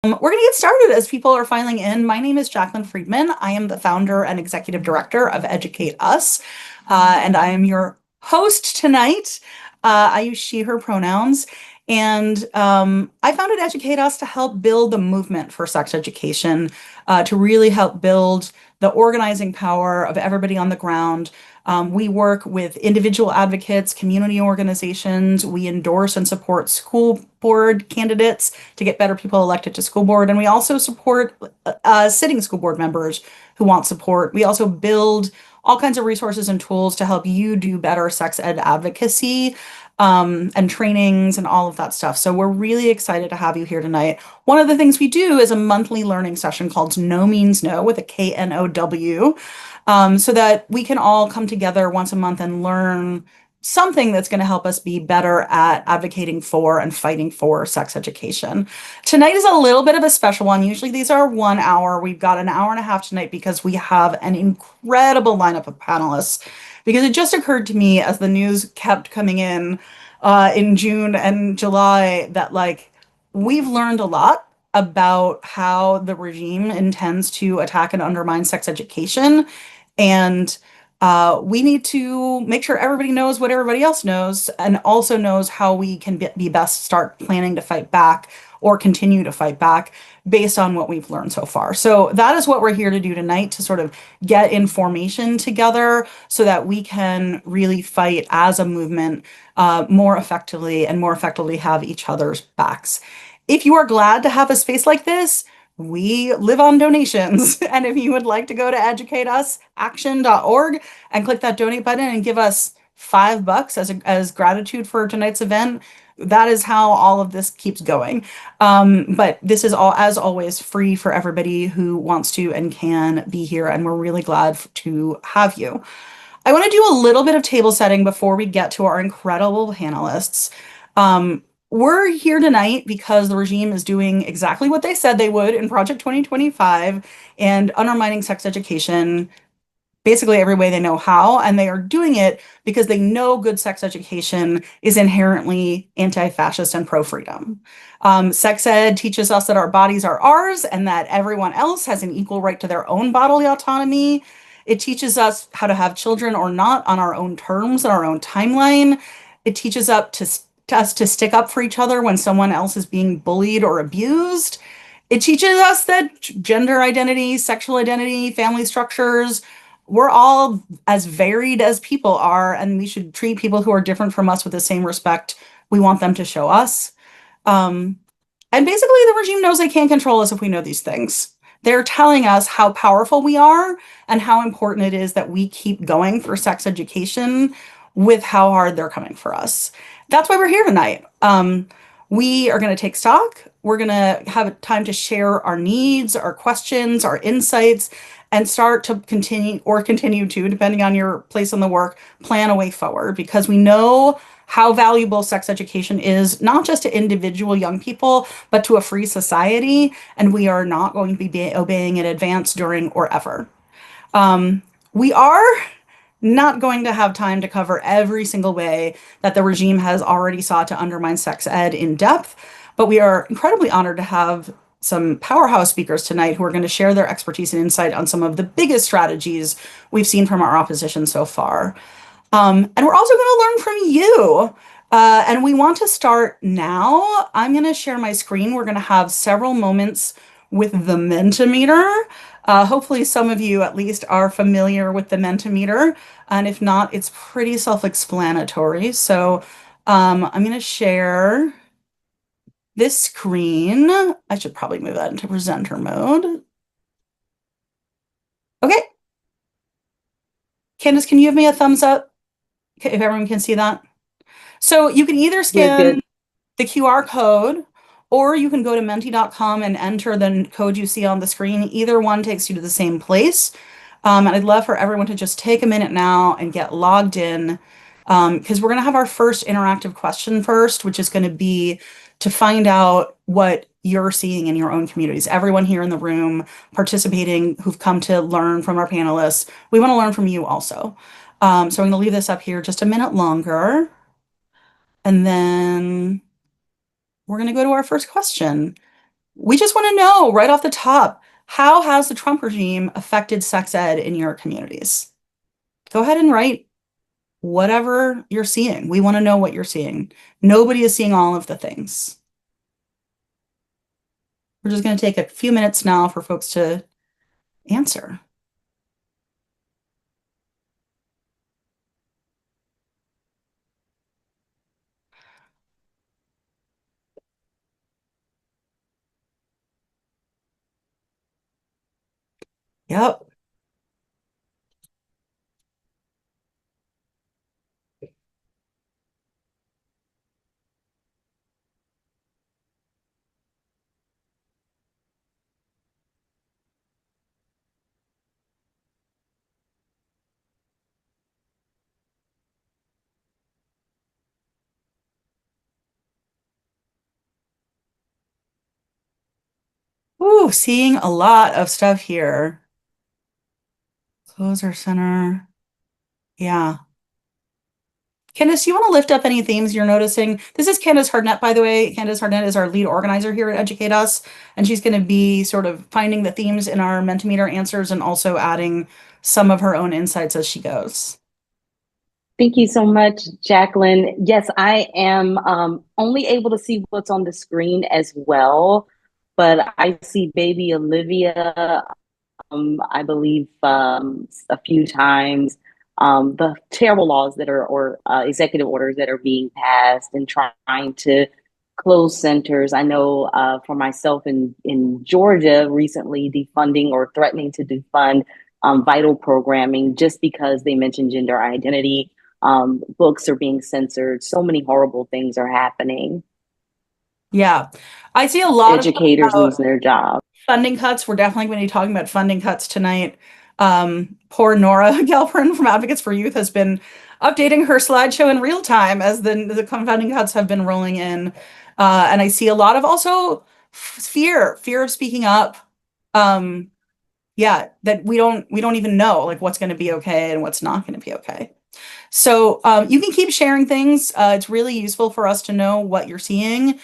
We're going to get started as people are filing in. My name is Jacqueline Friedman. I am the founder and executive director of Educate Us, and I am your host tonight. I use she, her pronouns, and I founded Educate Us to help build the movement for sex education, to really help build the organizing power of everybody on the ground. We work with individual advocates, community organizations. We endorse and support school board candidates to get better people elected to school board. And we also support sitting school board members who want support. We also build all kinds of resources and tools to help you do better sex ed advocacy, and trainings and all of that stuff. So we're really excited to have you here tonight. One of the things we do is a monthly learning session called No Means No with a KNOW, so that we can all come together once a month and learn something that's going to help us be better at advocating for and fighting for sex education. Tonight is a little bit of a special one. Usually these are 1 hour. We've got an hour and a half tonight because we have an incredible lineup of panelists. Because it just occurred to me as the news kept coming in June and July, that like we've learned a lot about how the regime intends to attack and undermine sex education. And we need to make sure everybody knows what everybody else knows and also knows how we can be best start planning to fight back or continue to fight back based on what we've learned so far. So that is what we're here to do tonight, to sort of get information together so that we can really fight as a movement more effectively and more effectively have each other's backs. If you are glad to have a space like this, we live on donations. And if you would like to go to educateUsaction.org and click that donate button and give us $5 as gratitude for tonight's event, that is how all of this keeps going. But this is all, as always, free for everybody who wants to and can be here. And we're really glad to have you. I want to do a little bit of table setting before we get to our incredible panelists. We're here tonight because the regime is doing exactly what they said they would in Project 2025 and undermining sex education basically every way they know how. And they are doing it because they know good sex education is inherently anti-fascist and pro-freedom. Sex ed teaches us that our bodies are ours and that everyone else has an equal right to their own bodily autonomy. It teaches us how to have children or not on our own terms and our own timeline. It teaches us to stick up for each other when someone else is being bullied or abused. It teaches us that gender identity, sexual identity, family structures, we're all as varied as people are, and we should treat people who are different from us with the same respect we want them to show us. And basically, the regime knows they can't control us if we know these things. They're telling us how powerful we are and how important it is that we keep going for sex education with how hard they're coming for us. That's why we're here tonight. We are going to take stock. We're going to have time to share our needs, our questions, our insights, and start to continue to, depending on your place on the work, plan a way forward, because we know how valuable sex education is, not just to individual young people, but to a free society. And we are not going to be obeying in advance, during, or ever. We are not going to have time to cover every single way that the regime has already sought to undermine sex ed in depth, but we are incredibly honored to have some powerhouse speakers tonight who are going to share their expertise and insight on some of the biggest strategies we've seen from our opposition so far. And we're also going to learn from you. And we want to start now. I'm going to share my screen. We're going to have several moments with the Mentimeter. Hopefully some of you at least are familiar with the Mentimeter. And if not, it's pretty self-explanatory. So I'm going to share this screen. I should probably move that into presenter mode. Okay. Candace, can you give me a thumbs up if everyone can see that? So you can either scan the QR code, or you can go to menti.com and enter the code you see on the screen. Either one takes you to the same place. And I'd love for everyone to just take a minute now and get logged in, because we're going to have our first interactive question first, which is going to be to find out what you're seeing in your own communities. Everyone here in the room participating who've come to learn from our panelists, we want to learn from you also. So I'm going to leave this up here just a minute longer. And then we're going to go to our first question. We just want to know right off the top, how has the Trump regime affected sex ed in your communities? Go ahead and write whatever you're seeing. We want to know what you're seeing. Nobody is seeing all of the things. We're just going to take a few minutes now for folks to answer. Yep. Ooh, seeing a lot of stuff here. Closer center. Yeah. Candace, do you want to lift up any themes you're noticing? This is Candace Hartnett, by the way. Candace Hartnett is our lead organizer here at Educate Us, and she's going to be sort of finding the themes in our Mentimeter answers and also adding some of her own insights as she goes. Thank you so much, Jacqueline. Yes, I am only able to see what's on the screen as well, but I see baby Olivia, I believe a few times. The terrible laws that are, or executive orders that are being passed and trying to close centers. I know for myself in Georgia, recently defunding or threatening to defund vital programming just because they mentioned gender identity. Books are being censored. So many horrible things are happening. Yeah, I see a lot of stuff Educators about losing their jobs. funding cuts. We're definitely going to be talking about funding cuts tonight. Poor Nora Gelperin from Advocates for Youth has been updating her slideshow in real time as the funding cuts have been rolling in. And I see a lot of also fear of speaking up. Yeah, that we don't even know like what's going to be okay and what's not going to be okay. So you can keep sharing things. It's really useful for us to know what you're seeing.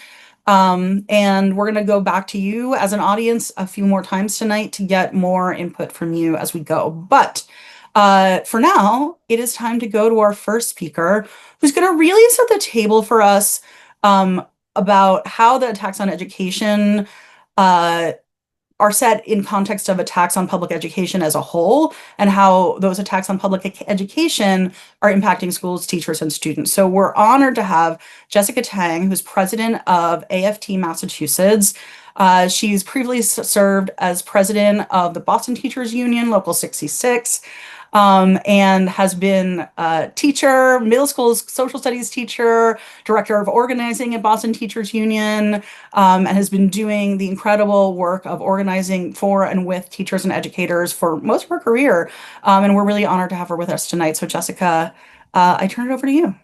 And we're going to go back to you as an audience a few more times tonight to get more input from you as we go. But for now, it is time to go to our first speaker, who's going to really set the table for us about how the attacks on education uh, are set in context of attacks on public education as a whole and how those attacks on public education are impacting schools, teachers, and students. So we're honored to have Jessica Tang, who's president of AFT Massachusetts. She's previously served as president of the Boston Teachers Union, Local 66, and has been a teacher, middle school social studies teacher, director of organizing at Boston Teachers Union, and has been doing the incredible work of organizing for and with teachers and educators for most of her career. And we're really honored to have her with us tonight. So Jessica, I turn it over to you.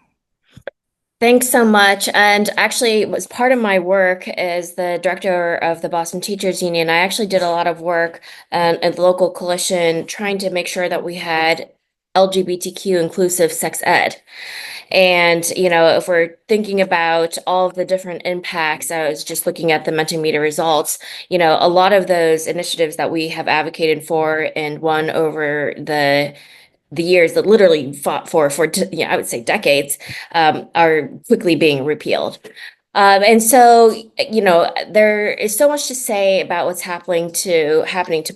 Thanks so much. And actually, it was part of my work as the director of the Boston Teachers Union. I actually did a lot of work at the local coalition trying to make sure that we had LGBTQ inclusive sex ed. And, if we're thinking about all of the different impacts, I was just looking at the Mentimeter results, a lot of those initiatives that we have advocated for and won over the years that literally fought for I would say decades, are quickly being repealed. And so, there is so much to say about what's happening to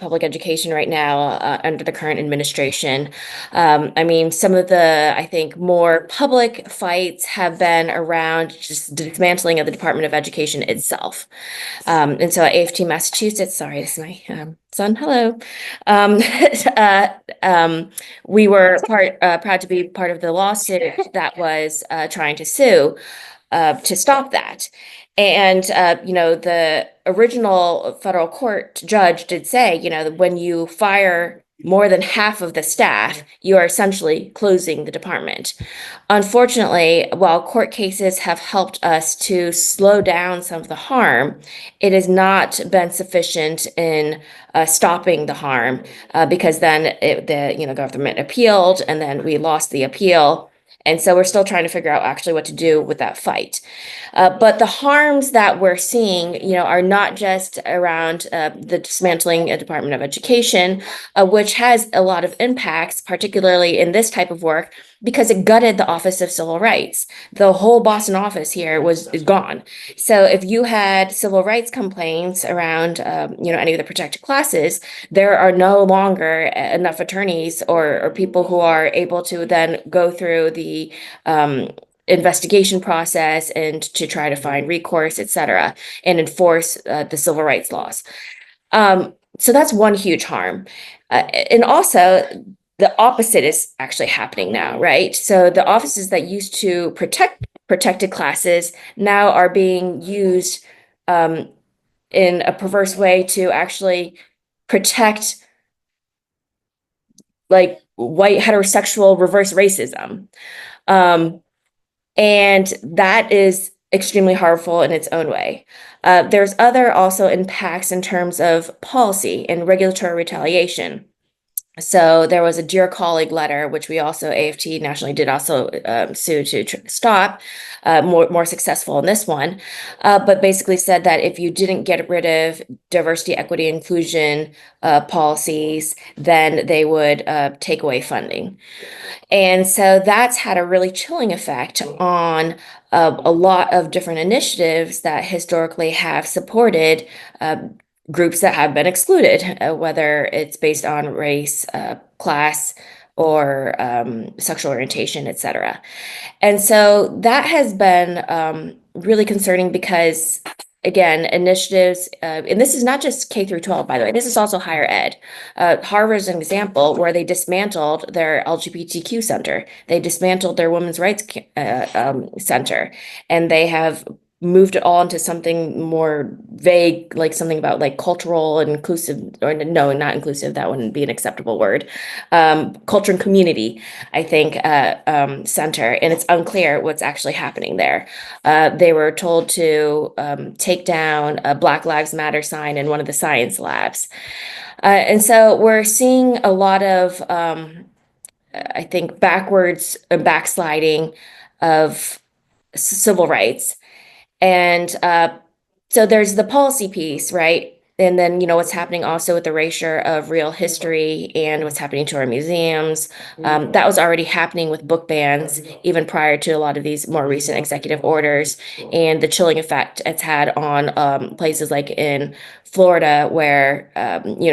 public education right now under the current administration. I mean, some of the, I think, more public fights have been around just dismantling of the Department of Education itself. And so at AFT Massachusetts, sorry, this is my son, hello. We were proud to be part of the lawsuit that was trying to sue to stop that. And, the original federal court judge did say, when you fire more than half of the staff, you are essentially closing the department. Unfortunately, while court cases have helped us to slow down some of the harm, it has not been sufficient in stopping the harm because then the government appealed and then we lost the appeal. And so we're still trying to figure out actually what to do with that fight. But the harms that we're seeing, are not just around the dismantling a Department of Education, which has a lot of impacts, particularly in this type of work, because it gutted the Office of Civil Rights. The whole Boston office here is gone. So if you had civil rights complaints around, any of the protected classes, there are no longer enough attorneys or people who are able to then go through the investigation process and to try to find recourse, et cetera, and enforce the civil rights laws. So that's one huge harm. And also, the opposite is actually happening now, right? So the offices that used to protect protected classes now are being used in a perverse way to actually protect like white heterosexual reverse racism. And that is extremely harmful in its own way. There's other also impacts in terms of policy and regulatory retaliation. So there was a Dear Colleague letter, which we also, AFT nationally did also sue to stop, more successful in this one, but basically said that if you didn't get rid of diversity, equity, inclusion policies, then they would take away funding. And so that's had a really chilling effect on a lot of different initiatives that historically have supported groups that have been excluded, whether it's based on race, class, or sexual orientation, et cetera. And so that has been really concerning because, again, initiatives, and this is not just K through 12, by the way, this is also higher ed. Harvard is an example where they dismantled their LGBTQ center. They dismantled their women's rights center, and they have moved it all into something more vague, like something about like cultural and inclusive, or no, not inclusive, that wouldn't be an acceptable word. Culture and community, I think, center, and it's unclear what's actually happening there. They were told to take down a Black Lives Matter sign in one of the science labs. And so we're seeing a lot of, I think, backwards backsliding of civil rights. And so there's the policy piece, right? And then, what's happening also with the erasure of real history and what's happening to our museums. That was already happening with book bans, even prior to a lot of these more recent executive orders, and the chilling effect it's had on places like in Florida, where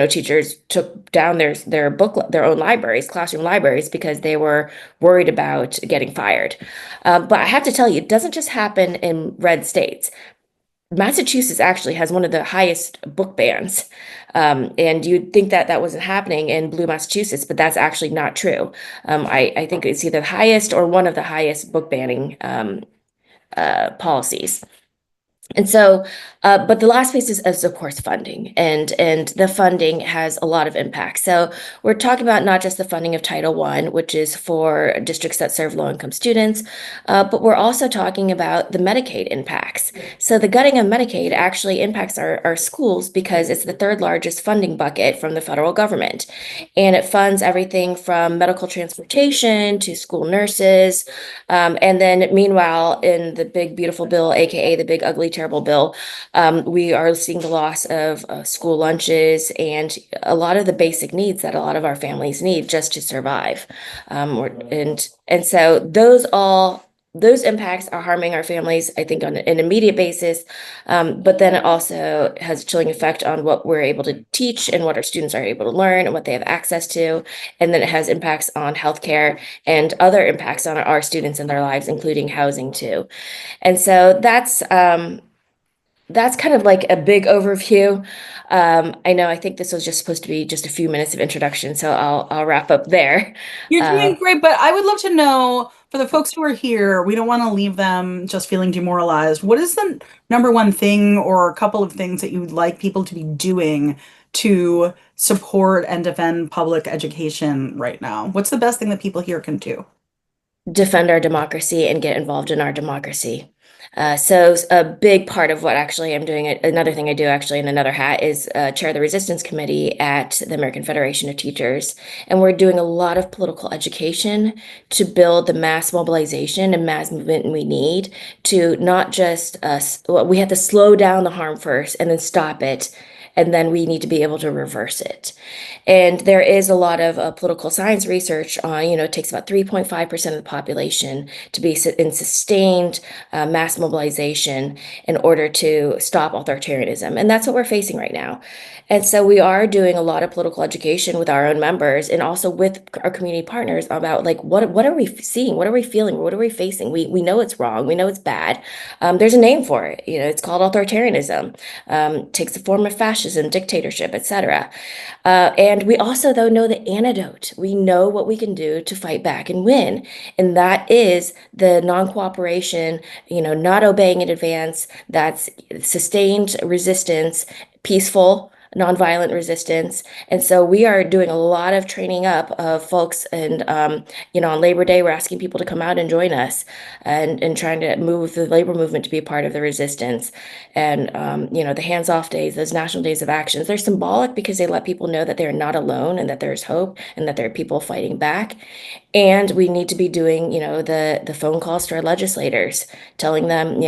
teachers took down their own libraries, classroom libraries, because they were worried about getting fired. But I have to tell you, it doesn't just happen in red states. Massachusetts actually has one of the highest book bans. And you'd think that that wasn't happening in blue Massachusetts, but that's actually not true. I think it's either the highest or one of the highest book banning policies. And so, but the last piece is of course, funding, and the funding has a lot of impact. So we're talking about not just the funding of Title I, which is for districts that serve low-income students, but we're also talking about the Medicaid impacts. So the gutting of Medicaid actually impacts our schools because it's the third largest funding bucket from the federal government. And it funds everything from medical transportation to school nurses. And then meanwhile, in the big, beautiful bill, AKA the big, ugly, terrible bill, we are seeing the loss of school lunches and a lot of the basic needs that a lot of our families need just to survive. And so those impacts are harming our families, I think, on an immediate basis, but then it also has a chilling effect on what we're able to teach and what our students are able to learn and what they have access to. And then it has impacts on healthcare and other impacts on our students in their lives, including housing too. And so that's kind of like a big overview. I think this was just supposed to be just a few minutes of introduction, so I'll wrap up there. You're doing great, but I would love to know, for the folks who are here, we don't want to leave them just feeling demoralized. What is the number one thing or a couple of things that you would like people to be doing to support and defend public education right now? What's the best thing that people here can do? Defend our democracy and get involved in our democracy. So a big part of what actually I'm doing, another thing I do actually in another hat is chair the resistance committee at the American Federation of Teachers. And we're doing a lot of political education to build the mass mobilization and mass movement we need to not just, we have to slow down the harm first and then stop it. And then we need to be able to reverse it. And there is a lot of political science research on, it takes about 3.5% of the population to be in sustained mass mobilization in order to stop authoritarianism. And that's what we're facing right now. And so we are doing a lot of political education with our own members and also with our community partners about like what are we seeing? What are we feeling? What are we facing? We know it's wrong. We know it's bad. There's a name for it. It's called authoritarianism. Takes the form of fascism, dictatorship, etc. And we also, though, know the antidote. We know what we can do to fight back and win. And that is the non-cooperation, not obeying in advance, that's sustained resistance, peaceful, nonviolent resistance. And so we are doing a lot of training up of folks. And, on Labor Day, we're asking people to come out and join us and trying to move the labor movement to be a part of the resistance. And, the hands-off days, those national days of actions, they're symbolic because they let people know that they're not alone and that there's hope and that there are people fighting back. And we need to be doing, the phone calls to our legislators, telling them,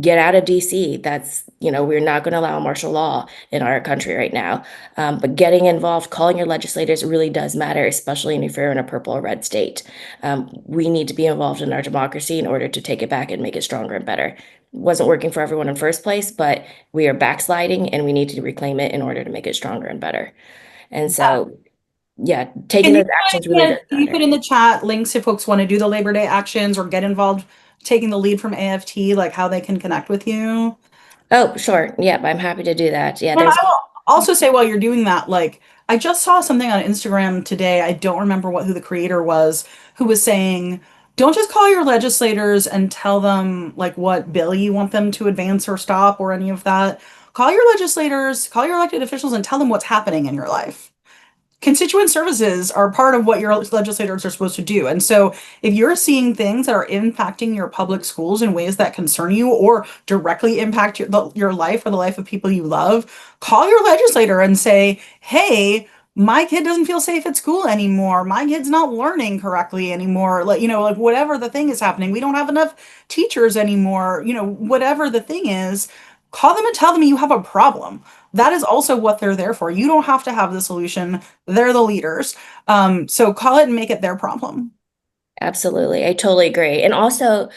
get out of DC. That's, we're not going to allow martial law in our country right now. But getting involved, calling your legislators really does matter, especially if you're in a purple or red state. We need to be involved in our democracy in order to take it back and make it stronger and better. It wasn't working for everyone in first place, but we are backsliding and we need to reclaim it in order to make it stronger and better. And so, yeah, taking those actions really does Can you matter. put in the chat links if folks want to do the Labor Day actions or get involved, taking the lead from AFT, like how they can connect with you? Oh, sure. Yeah, I'm happy to do that. Yeah, And I there's will also say while you're doing that, like I just saw something on Instagram today. I don't remember who the creator was, who was saying, don't just call your legislators and tell them like what bill you want them to advance or stop or any of that. Call your legislators, call your elected officials and tell them what's happening in your life. Constituent services are part of what your legislators are supposed to do. And so if you're seeing things that are impacting your public schools in ways that concern you or directly impact your life or the life of people you love, call your legislator and say, hey, my kid doesn't feel safe at school anymore. My kid's not learning correctly anymore. Like whatever the thing is happening, we don't have enough teachers anymore. Whatever the thing is, call them and tell them you have a problem. That is also what they're there for. You don't have to have the solution. They're the leaders. So call it and make it their problem. absolutely. I totally agree. And also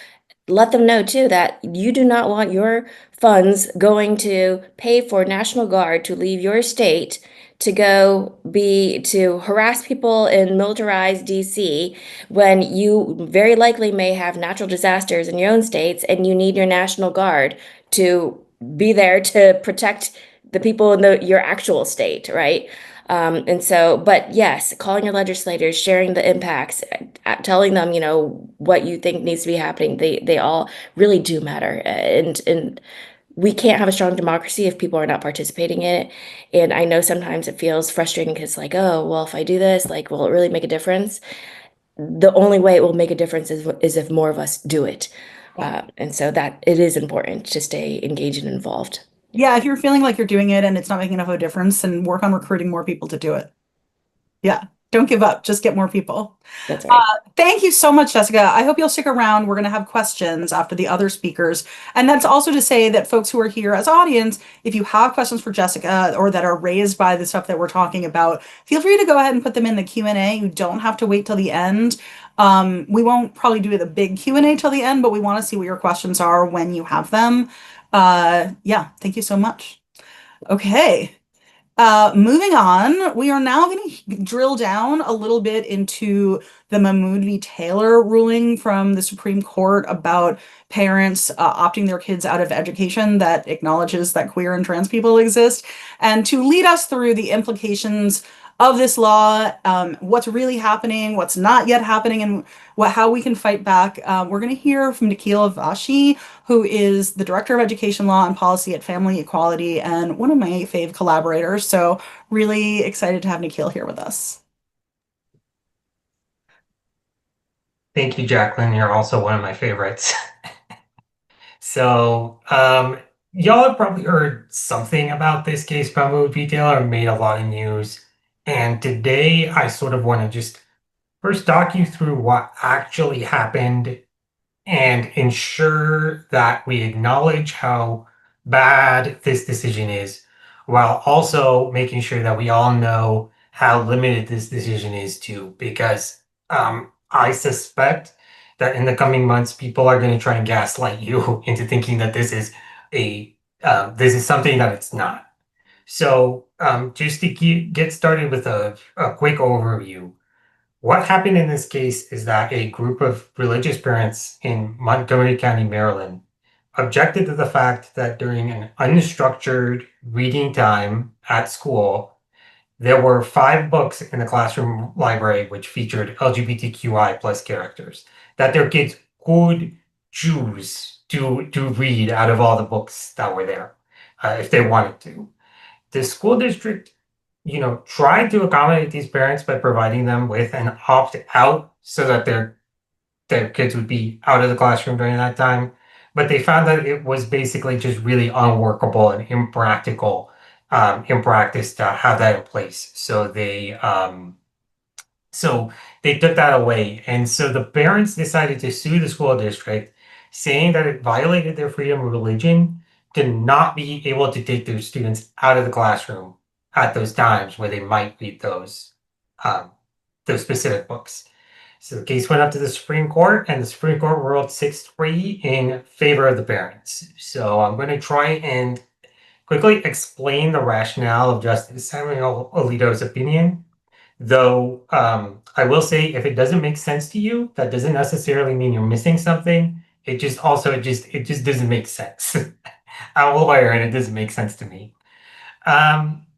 let them know too that you do not want your funds going to pay for National Guard to leave your state to to harass people in militarized DC when you very likely may have natural disasters in your own states and you need your National Guard to be there to protect the people in your actual state, right? And so, but yes, calling your legislators, sharing the impacts, telling them, what you think needs to be happening, they all really do matter. And we can't have a strong democracy if people are not participating in it. And I know sometimes it feels frustrating because like, oh, well, if I do this, like, will it really make a difference? The only way it will make a difference is if more of us do it. And so that it is important to stay engaged and involved. Yeah, if you're feeling like you're doing it and it's not making enough of a difference, then work on recruiting more people to do it. Yeah, don't give up. Just get more people. That's right. Thank you so much, Jessica. I hope you'll stick around. We're going to have questions after the other speakers. And that's also to say that folks who are here as audience, if you have questions for Jessica or that are raised by the stuff that we're talking about, feel free to go ahead and put them in the Q&A. You don't have to wait till the end. We won't probably do the big Q&A till the end, but we want to see what your questions are when you have them. Yeah, thank you so much. Okay. Moving on, we are now going to drill down a little bit into the Mahmoud v. Taylor ruling from the Supreme Court about parents opting their kids out of education that acknowledges that queer and trans people exist. And to lead us through the implications of this law, what's really happening, what's not yet happening, and how we can fight back. We're going to hear from Nikhil Vashi, who is the Director of Education Law and Policy at Family Equality and one of my fave collaborators. So really excited to have Nikhil here with us. Thank you, Jacqueline. You're also one of my favorites. So, y'all have probably heard something about this case by movie retailer, made a lot of news. And today I sort of want to just first talk you through what actually happened and ensure that we acknowledge how bad this decision is, while also making sure that we all know how limited this decision is too, because I suspect that in the coming months, people are going to try and gaslight you into thinking that a this is something that it's not. So, just to get started with a quick overview, what happened in this case is that a group of religious parents in Montgomery County, Maryland, objected to the fact that during an unstructured reading time at school, there were 5 books in the classroom library which featured LGBTQI plus characters that their kids could choose to read out of all the books that were there, if they wanted to. The school district, tried to accommodate these parents by providing them with an opt out so that their kids would be out of the classroom during that time. But they found that it was basically just really unworkable and impractical in practice to have that in place. So they took that away. And so the parents decided to sue the school district, saying that it violated their freedom of religion to not be able to take their students out of the classroom at those times where they might read um, those specific books. So the case went up to the Supreme Court, and the Supreme Court ruled 6-3 in favor of the parents. So I'm going to try and quickly explain the rationale of Justice Samuel Alito's opinion. Though I will say, if it doesn't make sense to you, that doesn't necessarily mean you're missing something. It just doesn't make sense. I'm a lawyer, and it doesn't make sense to me.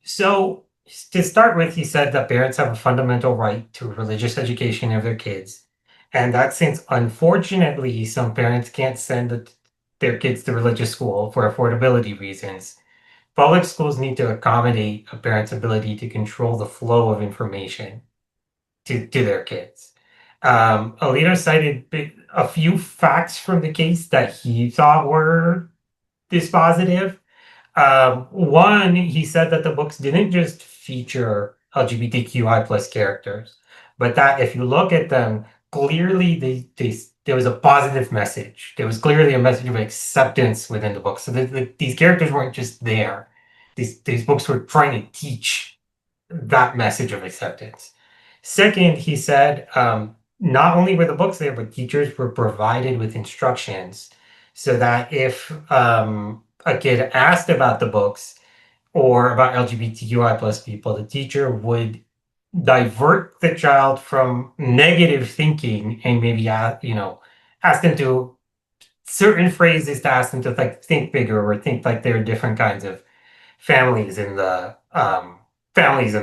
So to start with, he said that parents have a fundamental right to religious education of their kids, and that since unfortunately some parents can't send their kids to religious school for affordability reasons, public schools need to accommodate a parent's ability to control the flow of information to their kids. Alito cited a few facts from the case that he thought were dispositive. One, he said that the books didn't just feature LGBTQI plus characters, but that if you look at them, clearly there was a positive message. There was clearly a message of acceptance within the book. So these characters weren't just there. These books were trying to teach that message of acceptance. Second, he said not only were the books there, but teachers were provided with instructions so that if a kid asked about the books or about LGBTQI plus people, the teacher would divert the child from negative thinking and maybe ask them to certain phrases to ask them to like think bigger or think like there are different kinds of families in the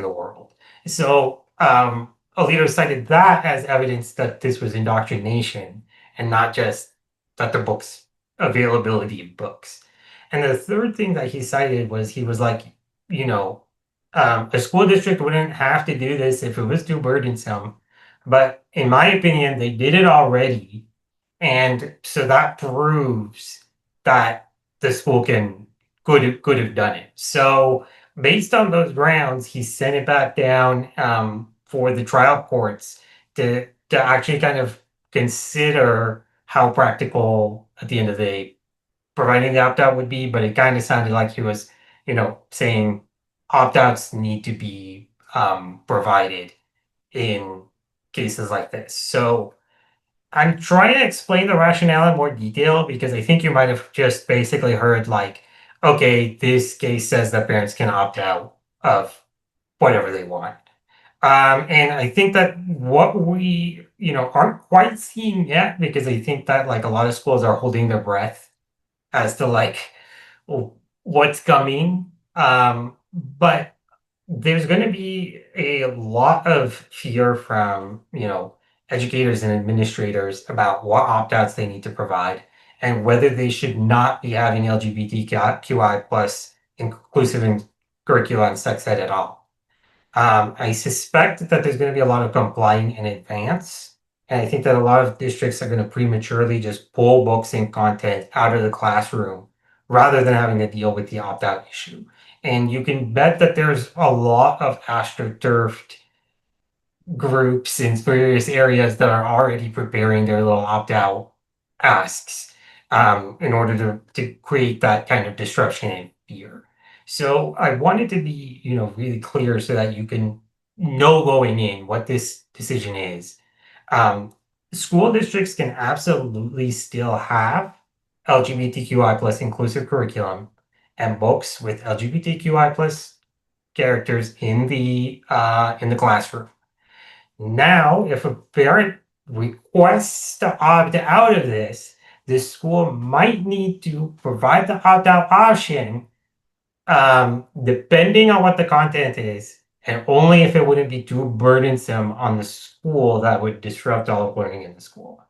world. So Alito cited that as evidence that this was indoctrination and not just that the books availability of books. And the third thing that he cited was he was like, a school district wouldn't have to do this if it was too burdensome. But in my opinion, they did it already. And so that proves that the school could have done it. So based on those grounds, he sent it back down for the trial courts to actually kind of consider how practical at the end of the day providing the opt-out would be, but it kind of sounded like he was, saying opt-outs need to be provided in cases like this. So I'm trying to explain the rationale in more detail because I think you might have just basically heard like, okay, this case says that parents can opt out of whatever they want. And I think that what we, aren't quite seeing yet, because I think that like a lot of schools are holding their breath as to like what's coming. But there's going to be a lot of fear from, educators and administrators about what opt-outs they need to provide and whether they should not be having LGBTQI plus inclusive in curricula and sex ed at all. I suspect that there's going to be a lot of complying in advance And I think that a lot of districts are going to prematurely just pull books and content out of the classroom rather than having to deal with the opt-out issue. And you can bet that there's a lot of astroturfed groups in various areas that are already preparing their little opt-out asks in order to create that kind of disruption and fear. So I wanted to be, really clear so that you can know going in what this decision is. School districts can absolutely still have LGBTQI plus inclusive curriculum and books with LGBTQI plus characters in the classroom. Now, if a parent requests to opt out of this, the school might need to provide the opt-out option, depending on what the content is, and only if it wouldn't be too burdensome on the school that would disrupt all of learning in the school.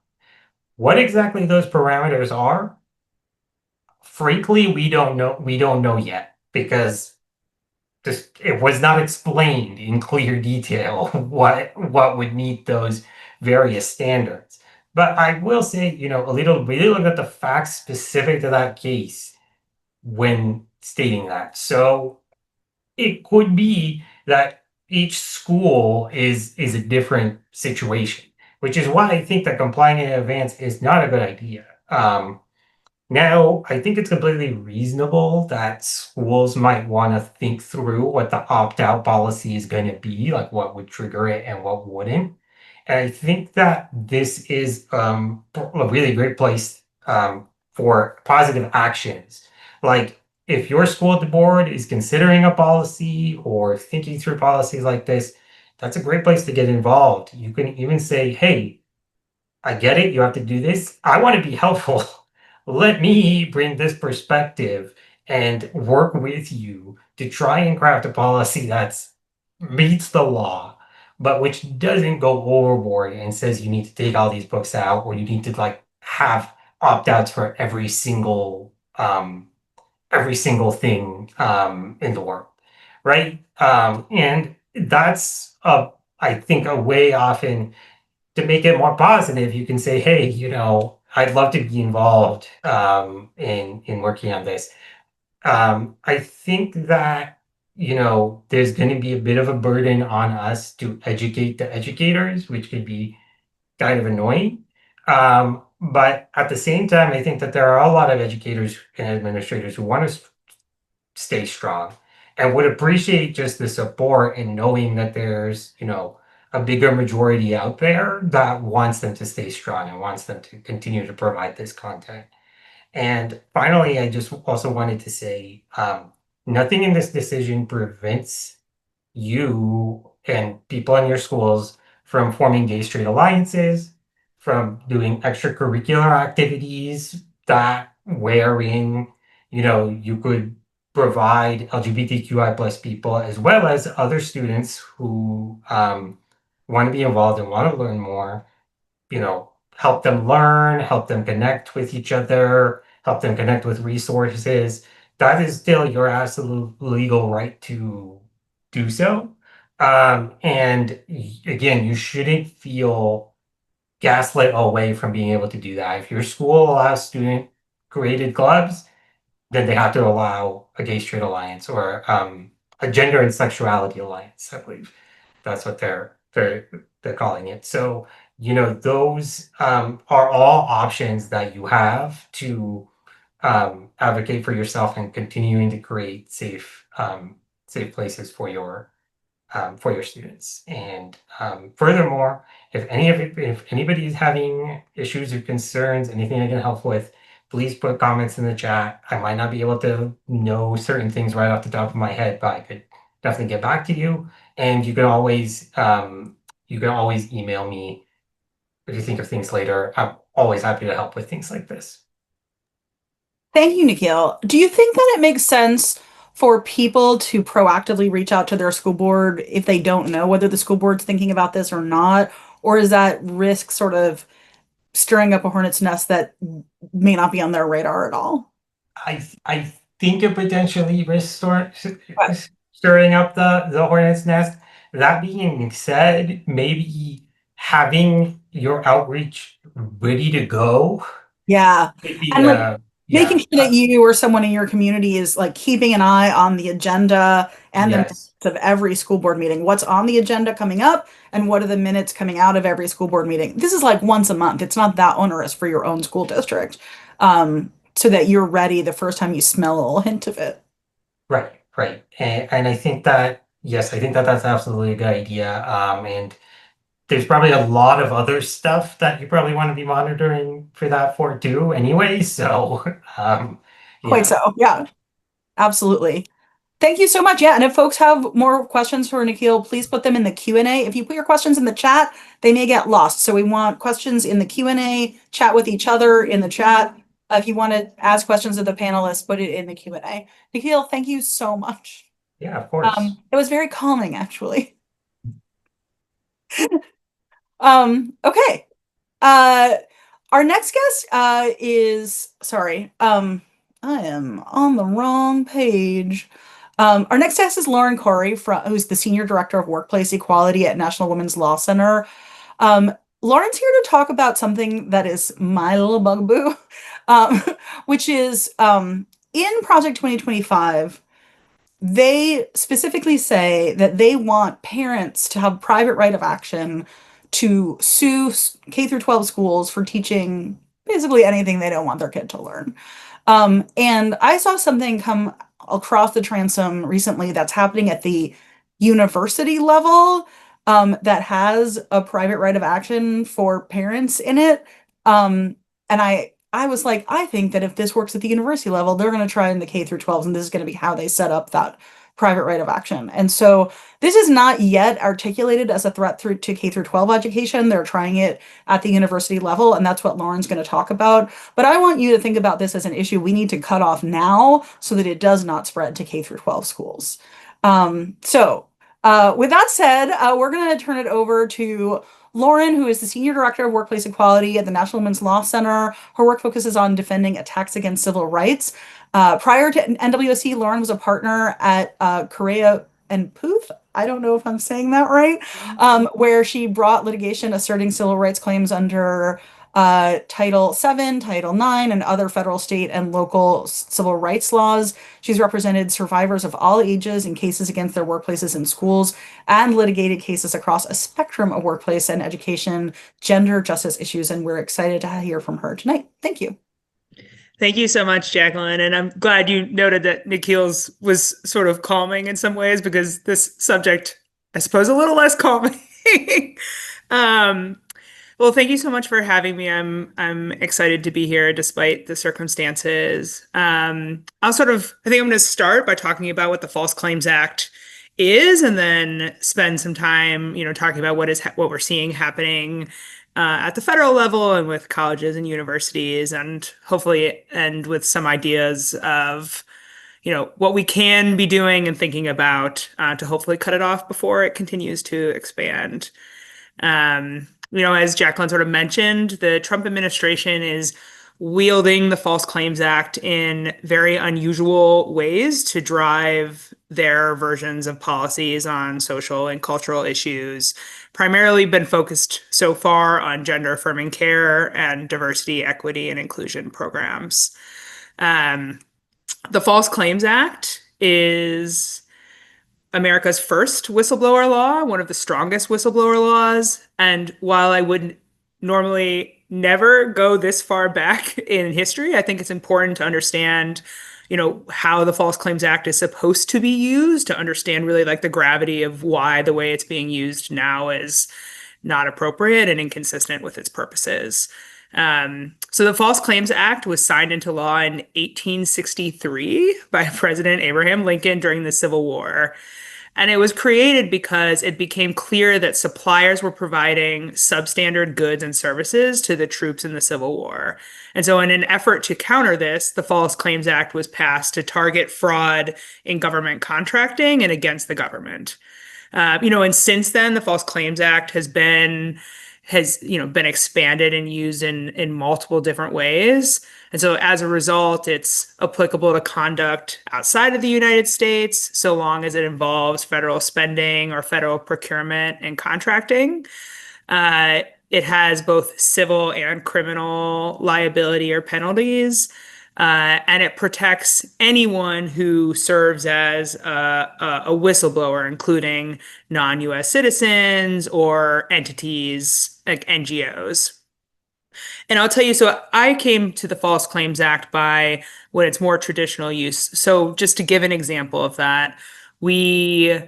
What exactly those parameters are, frankly, we don't know. We don't know yet because it was not explained in clear detail what would meet those various standards. But I will say, a little really look at the facts specific to that case when stating that. So it could be that each school is a different situation, which is why I think that complying in advance is not a good idea. Now, I think it's completely reasonable that schools might want to think through what the opt-out policy is going to be, like what would trigger it and what wouldn't. And I think that this is a really great place for positive actions. Like if your school board is considering a policy or thinking through policies like this, that's a great place to get involved. You can even say, hey, I get it, you have to do this. I want to be helpful. Let me bring this perspective and work with you to try and craft a policy that meets the law, but which doesn't go overboard and says you need to take all these books out or you need to like have opt-outs for every single thing in the world, right? And that's I think a way often to make it more positive. You can say, hey, I'd love to be involved in working on this. I think that there's going to be a bit of a burden on us to educate the educators, which could be kind of annoying. But at the same time, I think that there are a lot of educators and administrators who want to stay strong and would appreciate just the support and knowing that there's a bigger majority out there that wants them to stay strong and wants them to continue to provide this content. And finally, I just also wanted to say nothing in this decision prevents you and people in your schools from forming gay straight alliances, from doing extracurricular activities that wherein you could provide LGBTQI plus people as well as other students who want to be involved and want to learn more, help them learn, help them connect with each other, help them connect with resources. That is still your absolute legal right to do so. And again, you shouldn't feel gaslit away from being able to do that. If your school allows student created clubs, then they have to allow a gay straight alliance or a gender and sexuality alliance. I believe that's what they're calling it. So those are all options that you have to advocate for yourself and continuing to create safe places for your students. And furthermore, if anybody is having issues or concerns, anything I can help with, please put comments in the chat. I might not be able to know certain things right off the top of my head, but I could definitely get back to you. And you can always email me if you think of things later. I'm always happy to help with things like this. Thank you, Nikhil. Do you think that it makes sense for people to proactively reach out to their school board if they don't know whether the school board's thinking about this or not? Or is that risk sort of stirring up a hornet's nest that may not be on their radar at all? I think it potentially risks stirring up the hornet's nest. That being said, maybe having your outreach ready to go. Yeah. Maybe, And like yeah, making sure that you or someone in your community is like keeping an eye on the agenda and the minutes yes, of every school board meeting. What's on the agenda coming up and what are the minutes coming out of every school board meeting? This is like once a month. It's not that onerous for your own school district. So that you're ready the first time you smell a little hint of it. right, right. And I think that, yes, I think that that's absolutely a good idea. And there's probably a lot of other stuff that you probably want to be monitoring for that for too anyway. So, Quite yeah. so. Yeah, absolutely. Thank you so much. Yeah, and if folks have more questions for Nikhil, please put them in the Q&A. If you put your questions in the chat, they may get lost. So we want questions in the Q&A, chat with each other in the chat. If you want to ask questions of the panelists, put it in the Q&A. Nikhil, thank you so much. Yeah, of course. It was very calming, actually. Okay. Uh, our next guest is, sorry, I am on the wrong page. Our next guest is Lauren Khouri, who's the Senior Director of Workplace Equality at National Women's Law Center. Um, Lauren's here to talk about something that is my little bugaboo, um, which is in Project 2025, they specifically say that they want parents to have private right of action to sue K through 12 schools for teaching basically anything they don't want their kid to learn. And I saw something come across the transom recently that's happening at the university level, that has a private right of action for parents in it. And I was like, I think that if this works at the university level, they're going to try in the K through 12s, and this is going to be how they set up that private right of action. And so this is not yet articulated as a threat through to K through 12 education. They're trying it at the university level, and that's what Lauren's going to talk about. But I want you to think about this as an issue we need to cut off now so that it does not spread to K through 12 schools. With that said, we're going to turn it over to Lauren, who is the Senior Director of Workplace Equality at the National Women's Law Center. Her work focuses on defending attacks against civil rights. Prior to NWSC, Lauren was a partner at Khouri and Puth. I don't know if I'm saying that right, where she brought litigation asserting civil rights claims under Title VII, Title IX, and other federal, state, and local civil rights laws. She's represented survivors of all ages in cases against their workplaces and schools, and litigated cases across a spectrum of workplace and education, gender justice issues, and we're excited to hear from her tonight. Thank you. Thank you so much, Jacqueline. And I'm glad you noted that Nikhil's was sort of calming in some ways, because this subject, I suppose, a little less calming. Well, thank you so much for having me. I'm excited to be here despite the circumstances. I think I'm going to start by talking about what the False Claims Act is, and then spend some time, talking about what we're seeing happening at the federal level and with colleges and universities, and hopefully end with some ideas of, what we can be doing and thinking about to hopefully cut it off before it continues to expand. As Jacqueline sort of mentioned, the Trump administration is wielding the False Claims Act in very unusual ways to drive their versions of policies on social and cultural issues, primarily been focused so far on gender affirming care and diversity, equity, and inclusion programs. The False Claims Act is America's first whistleblower law, one of the strongest whistleblower laws. And while I would normally never go this far back in history, I think it's important to understand, how the False Claims Act is supposed to be used, to understand really like the gravity of why the way it's being used now is not appropriate and inconsistent with its purposes. So the False Claims Act was signed into law in 1863 by President Abraham Lincoln during the Civil War. And it was created because it became clear that suppliers were providing substandard goods and services to the troops in the Civil War. And so in an effort to counter this, the False Claims Act was passed to target fraud in government contracting and against the government. And since then, the False Claims Act has been expanded and used in multiple different ways. And so as a result, it's applicable to conduct outside of the United States, so long as it involves federal spending or federal procurement and contracting. It has both civil and criminal liability or penalties. And it protects anyone who serves as a whistleblower, including non-US citizens or entities like NGOs. And I'll tell you, so I came to the False Claims Act by when it's more traditional use. So just to give an example of that, we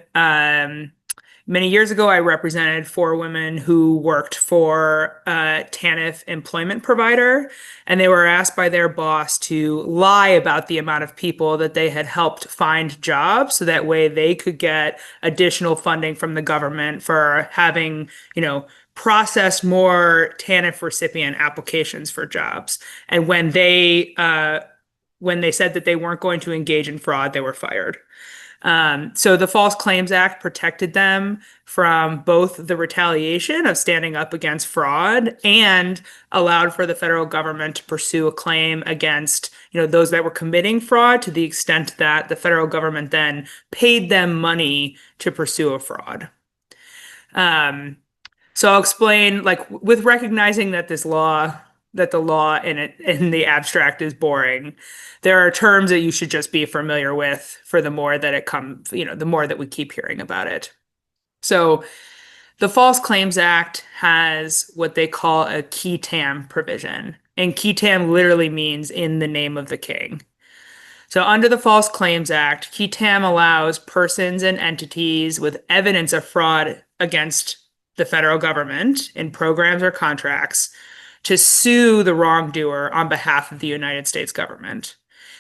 many years ago, I represented 4 women who worked for a TANF employment provider, and they were asked by their boss to lie about the amount of people that they had helped find jobs, so that way they could get additional funding from the government for having, processed more TANF recipient applications for jobs. And when they said that they weren't going to engage in fraud, they were fired. So the False Claims Act protected them from both the retaliation of standing up against fraud and allowed for the federal government to pursue a claim against, those that were committing fraud, to the extent that the federal government then paid them money to pursue a fraud. So I'll explain, with recognizing that the law in the abstract is boring, there are terms that you should just be familiar with for the more that the more that we keep hearing about it. So the False Claims Act has what they call a qui tam provision. And qui tam literally means in the name of the king. So under the False Claims Act, qui tam allows persons and entities with evidence of fraud against the federal government in programs or contracts to sue the wrongdoer on behalf of the United States government.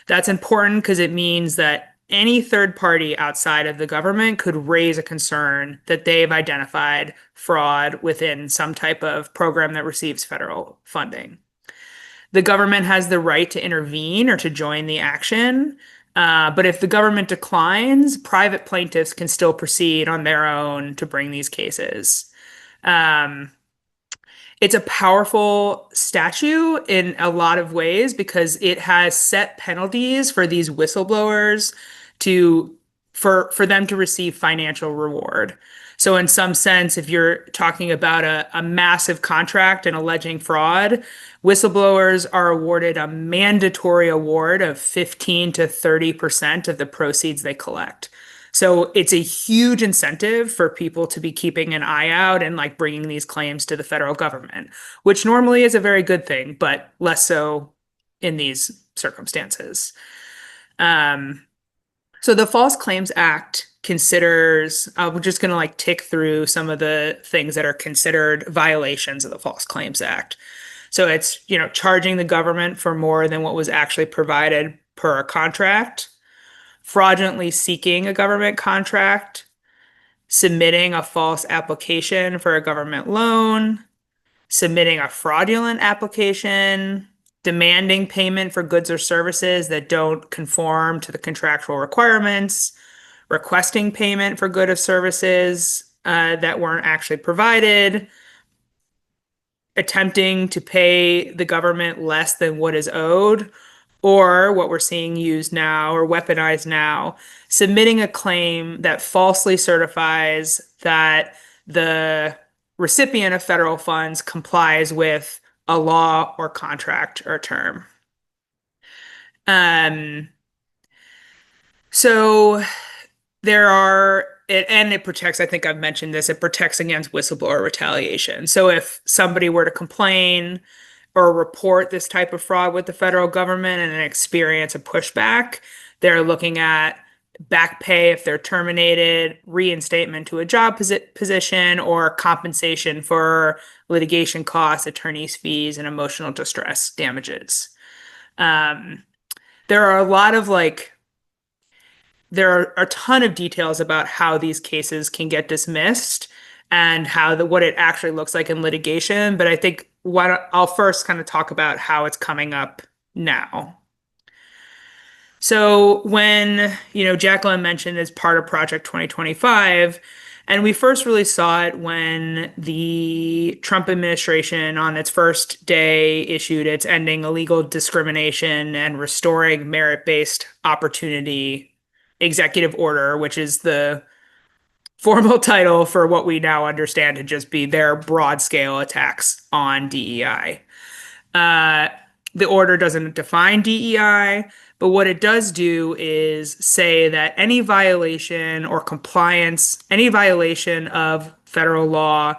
That's important because it means that any third party outside of the government could raise a concern that they've identified fraud within some type of program that receives federal funding. The government has the right to intervene or to join the action, but if the government declines, private plaintiffs can still proceed on their own to bring these cases. It's a powerful statute in a lot of ways because it has set penalties for these whistleblowers for them to receive financial reward. So in some sense, if you're talking about a massive contract and alleging fraud, whistleblowers are awarded a mandatory award of 15 to 30% of the proceeds they collect. So it's a huge incentive for people to be keeping an eye out and bringing these claims to the federal government, which normally is a very good thing, but less so in these circumstances. So the False Claims Act considers, we're just going to tick through some of the things that are considered violations of the False Claims Act. So it's, charging the government for more than what was actually provided per a contract, fraudulently seeking a government contract, submitting a false application for a government loan, submitting a fraudulent application, demanding payment for goods or services that don't conform to the contractual requirements, requesting payment for goods or services that weren't actually provided, attempting to pay the government less than what is owed, or what we're seeing used now or weaponized now, submitting a claim that falsely certifies that the recipient of federal funds complies with a law or contract or term. So it protects, I think I've mentioned this, it protects against whistleblower retaliation. So if somebody were to complain or report this type of fraud with the federal government and then experience a pushback, they're looking at back pay if they're terminated, reinstatement to a job position, or compensation for litigation costs, attorney's fees, and emotional distress damages. There are a lot of there are a ton of details about how these cases can get dismissed and what it actually looks like in litigation. But I think I'll first kind of talk about how it's coming up now. So when, Jacqueline mentioned as part of Project 2025, and we first really saw it when the Trump administration on its first day issued its Ending Illegal Discrimination and Restoring Merit-Based Opportunity executive order, which is the formal title for what we now understand to just be their broad scale attacks on DEI. The order doesn't define DEI, but what it does do is say that any violation or compliance, any violation of federal law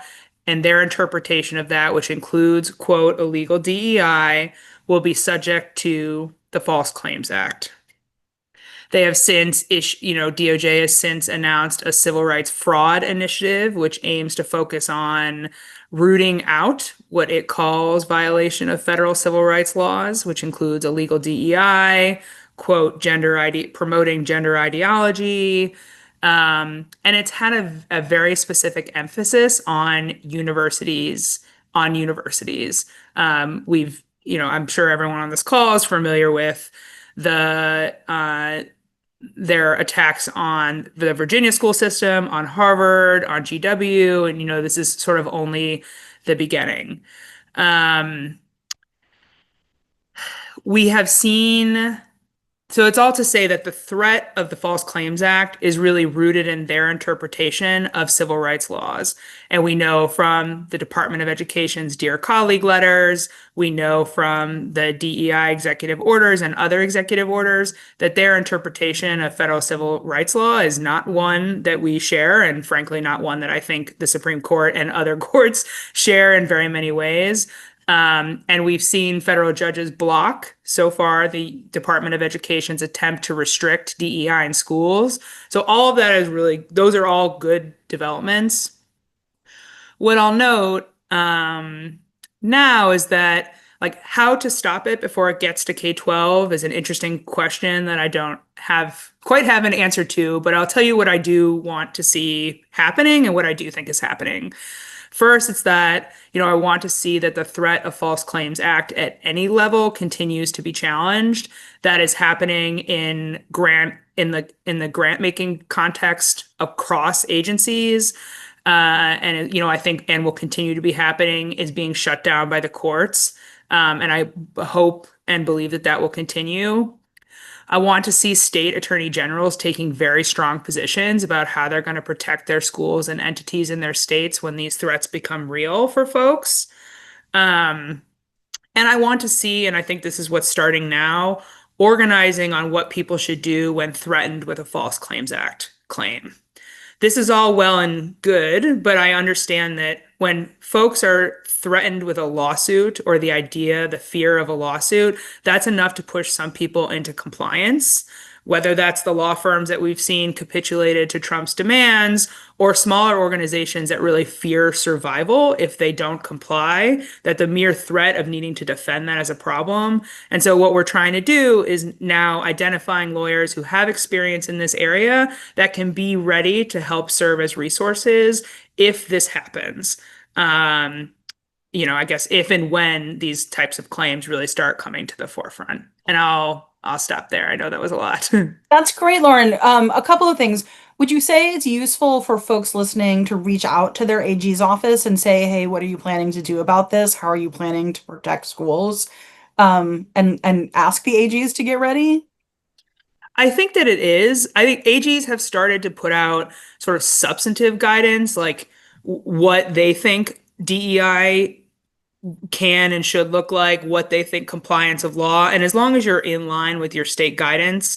and their interpretation of that, which includes, quote, illegal DEI, will be subject to the False Claims Act. They have since DOJ has since announced a civil rights fraud initiative, which aims to focus on rooting out what it calls violation of federal civil rights laws, which includes illegal DEI, quote, promoting gender ideology. And it's had a very specific emphasis on universities. I'm sure everyone on this call is familiar with their attacks on the Virginia school system, on Harvard, on GW, and this is sort of only the beginning. We have seen, so it's all to say that the threat of the False Claims Act is really rooted in their interpretation of civil rights laws. And we know from the Department of Education's Dear Colleague letters, we know from the DEI executive orders and other executive orders that their interpretation of federal civil rights law is not one that we share, and frankly, not one that I think the Supreme Court and other courts share in very many ways. And we've seen federal judges block so far the Department of Education's attempt to restrict DEI in schools. So all of that is really, those are all good developments. What I'll note now is that how to stop it before it gets to K-12 is an interesting question that I don't quite have an answer to, but I'll tell you what I do want to see happening and what I do think is happening. First, it's that, I want to see that the threat of False Claims Act at any level continues to be challenged. That is happening in the grant making context across agencies. And I think, and will continue to be happening, is being shut down by the courts. And I hope and believe that will continue. I want to see state attorney generals taking very strong positions about how they're going to protect their schools and entities in their states when these threats become real for folks. And I want to see, and I think this is what's starting now, organizing on what people should do when threatened with a False Claims Act claim. This is all well and good, but I understand that when folks are threatened with a lawsuit or the fear of a lawsuit, that's enough to push some people into compliance, whether that's the law firms that we've seen capitulated to Trump's demands or smaller organizations that really fear survival if they don't comply, that the mere threat of needing to defend that is a problem. And so what we're trying to do is now identifying lawyers who have experience in this area that can be ready to help serve as resources if this happens. I guess if and when these types of claims really start coming to the forefront. And I'll stop there. I know that was a lot. That's great, Lauren. A couple of things. Would you say it's useful for folks listening to reach out to their AG's office and say, hey, what are you planning to do about this? How are you planning to protect schools? And ask the AGs to get ready? I think that it is. I think AGs have started to put out sort of substantive guidance, like what they think DEI can and should look like, what they think compliance of law. And as long as you're in line with your state guidance,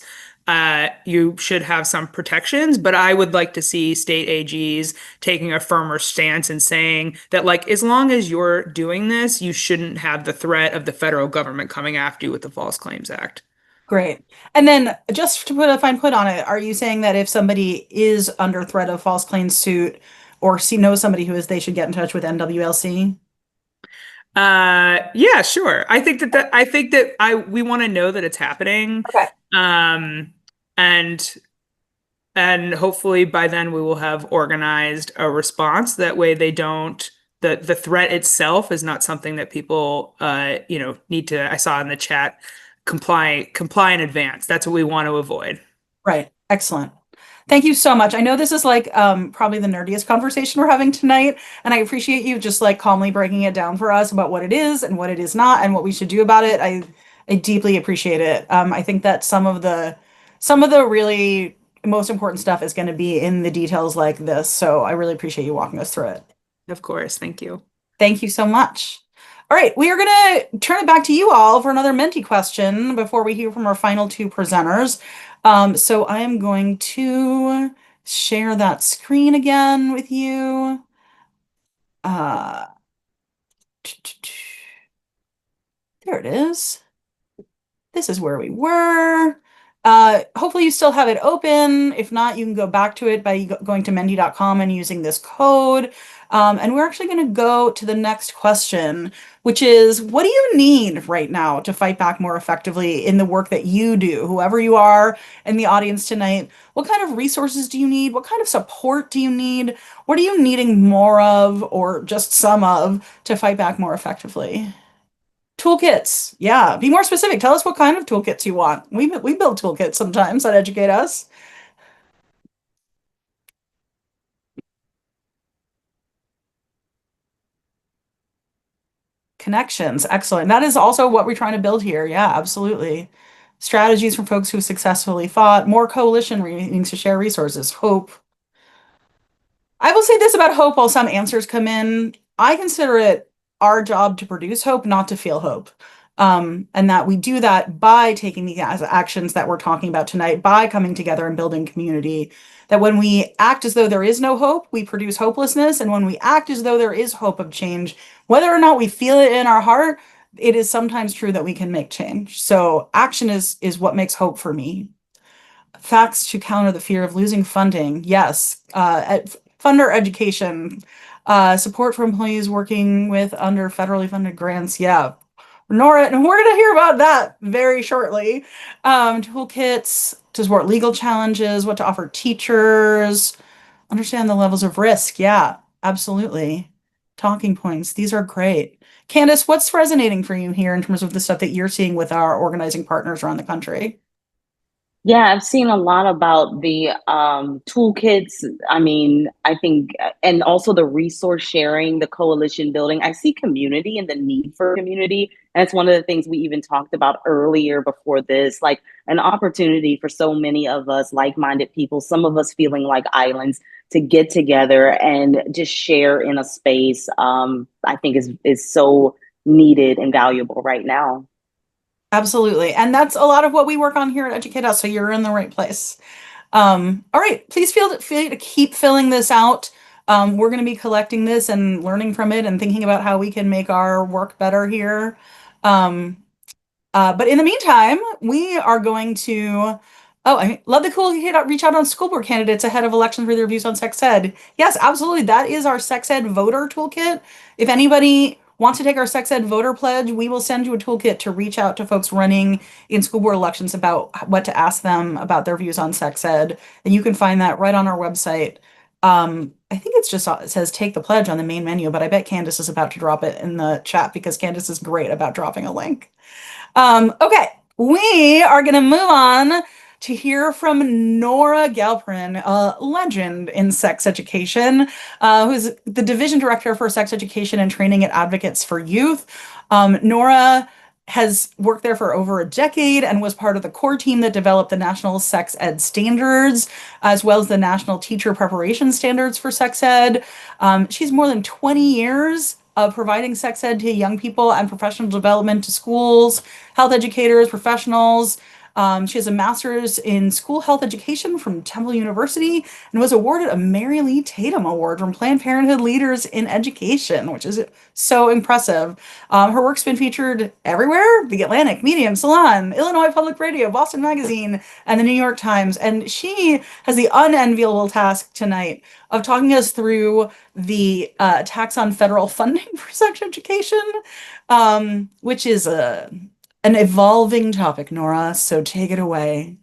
you should have some protections. But I would like to see state AGs taking a firmer stance and saying that, as long as you're doing this, you shouldn't have the threat of the federal government coming after you with the False Claims Act. Great. And then just to put a fine point on it, are you saying that if somebody is under threat of false claims suit or knows somebody who is, they should get in touch with NWLC? Yeah, sure. I think that we want to know that it's happening. Okay. And hopefully by then we will have organized a response. That way they don't, the threat itself is not something that people, need to, I saw in the chat, comply in advance. That's what we want to avoid. Right. Excellent. Thank you so much. I know this is probably the nerdiest conversation we're having tonight, and I appreciate you just calmly breaking it down for us about what it is and what it is not and what we should do about it. I deeply appreciate it. I think that some of the really most important stuff is going to be in the details like this. So I really appreciate you walking us through it. Of course. Thank you. Thank you so much. All right, we are going to turn it back to you all for another Menti question before we hear from our final two presenters. So I am going to share that screen again with you. There it is. This is where we were. Hopefully you still have it open. If not, you can go back to it by going to menti.com and using this code. And we're actually going to go to the next question, which is, what do you need right now to fight back more effectively in the work that you do? Whoever you are in the audience tonight, what kind of resources do you need? What kind of support do you need? What are you needing more of, or just some of, to fight back more effectively? Toolkits. Yeah, be more specific. Tell us what kind of toolkits you want. We build toolkits sometimes that educate us. Connections. Excellent. That is also what we're trying to build here. Yeah, absolutely. Strategies from folks who successfully fought. More coalition meetings to share resources. Hope. I will say this about hope while some answers come in. I consider it our job to produce hope, not to feel hope. And that we do that by taking the actions that we're talking about tonight, by coming together and building community. That when we act as though there is no hope, we produce hopelessness. And when we act as though there is hope of change, whether or not we feel it in our heart, it is sometimes true that we can make change. So action is what makes hope for me. Facts to counter the fear of losing funding. Yes. Funder education. Support for employees working with under federally funded grants. Yeah. Nora, and we're going to hear about that very shortly. Toolkits to support legal challenges, what to offer teachers, understand the levels of risk. Yeah, absolutely. Talking points. These are great. Candace, what's resonating for you here in terms of the stuff that you're seeing with our organizing partners around the country? Yeah, I've seen a lot about the toolkits. I mean, I think, and also the resource sharing, the coalition building. I see community and the need for community. And it's one of the things we even talked about earlier before this, like an opportunity for so many of us like-minded people, some of us feeling like islands, to get together and just share in a space, I think is so needed and valuable right now. Absolutely. And that's a lot of what we work on here at Educate Us. So you're in the right place. All right. Please feel free to keep filling this out. We're going to be collecting this and learning from it and thinking about how we can make our work better here. But in the meantime, we are going to, I love the cool reach out on school board candidates ahead of elections with their views on sex ed. Yes, absolutely. That is our sex ed voter toolkit. If anybody wants to take our sex ed voter pledge, we will send you a toolkit to reach out to folks running in school board elections about what to ask them about their views on sex ed. And you can find that right on our website. I think it says take the pledge on the main menu, but I bet Candace is about to drop it in the chat because Candace is great about dropping a link. Okay, we are going to move on to hear from Nora Gelperin, a legend in sex education, who's the Division Director for Sex Education and Training at Advocates for Youth. Nora has worked there for over a decade and was part of the core team that developed the National Sex Ed Standards, as well as the National Teacher Preparation Standards for Sex Ed. She's more than 20 years of providing sex ed to young people and professional development to schools, health educators, professionals. She has a master's in school health education from Temple University and was awarded a Mary Lee Tatum Award from Planned Parenthood Leaders in Education, which is so impressive. Her work's been featured everywhere: The Atlantic, Medium, Salon, Illinois Public Radio, Boston Magazine, and the New York Times. And she has the unenviable task tonight of talking us through the tax on federal funding for sex education, which is an evolving topic, Nora, so take it away.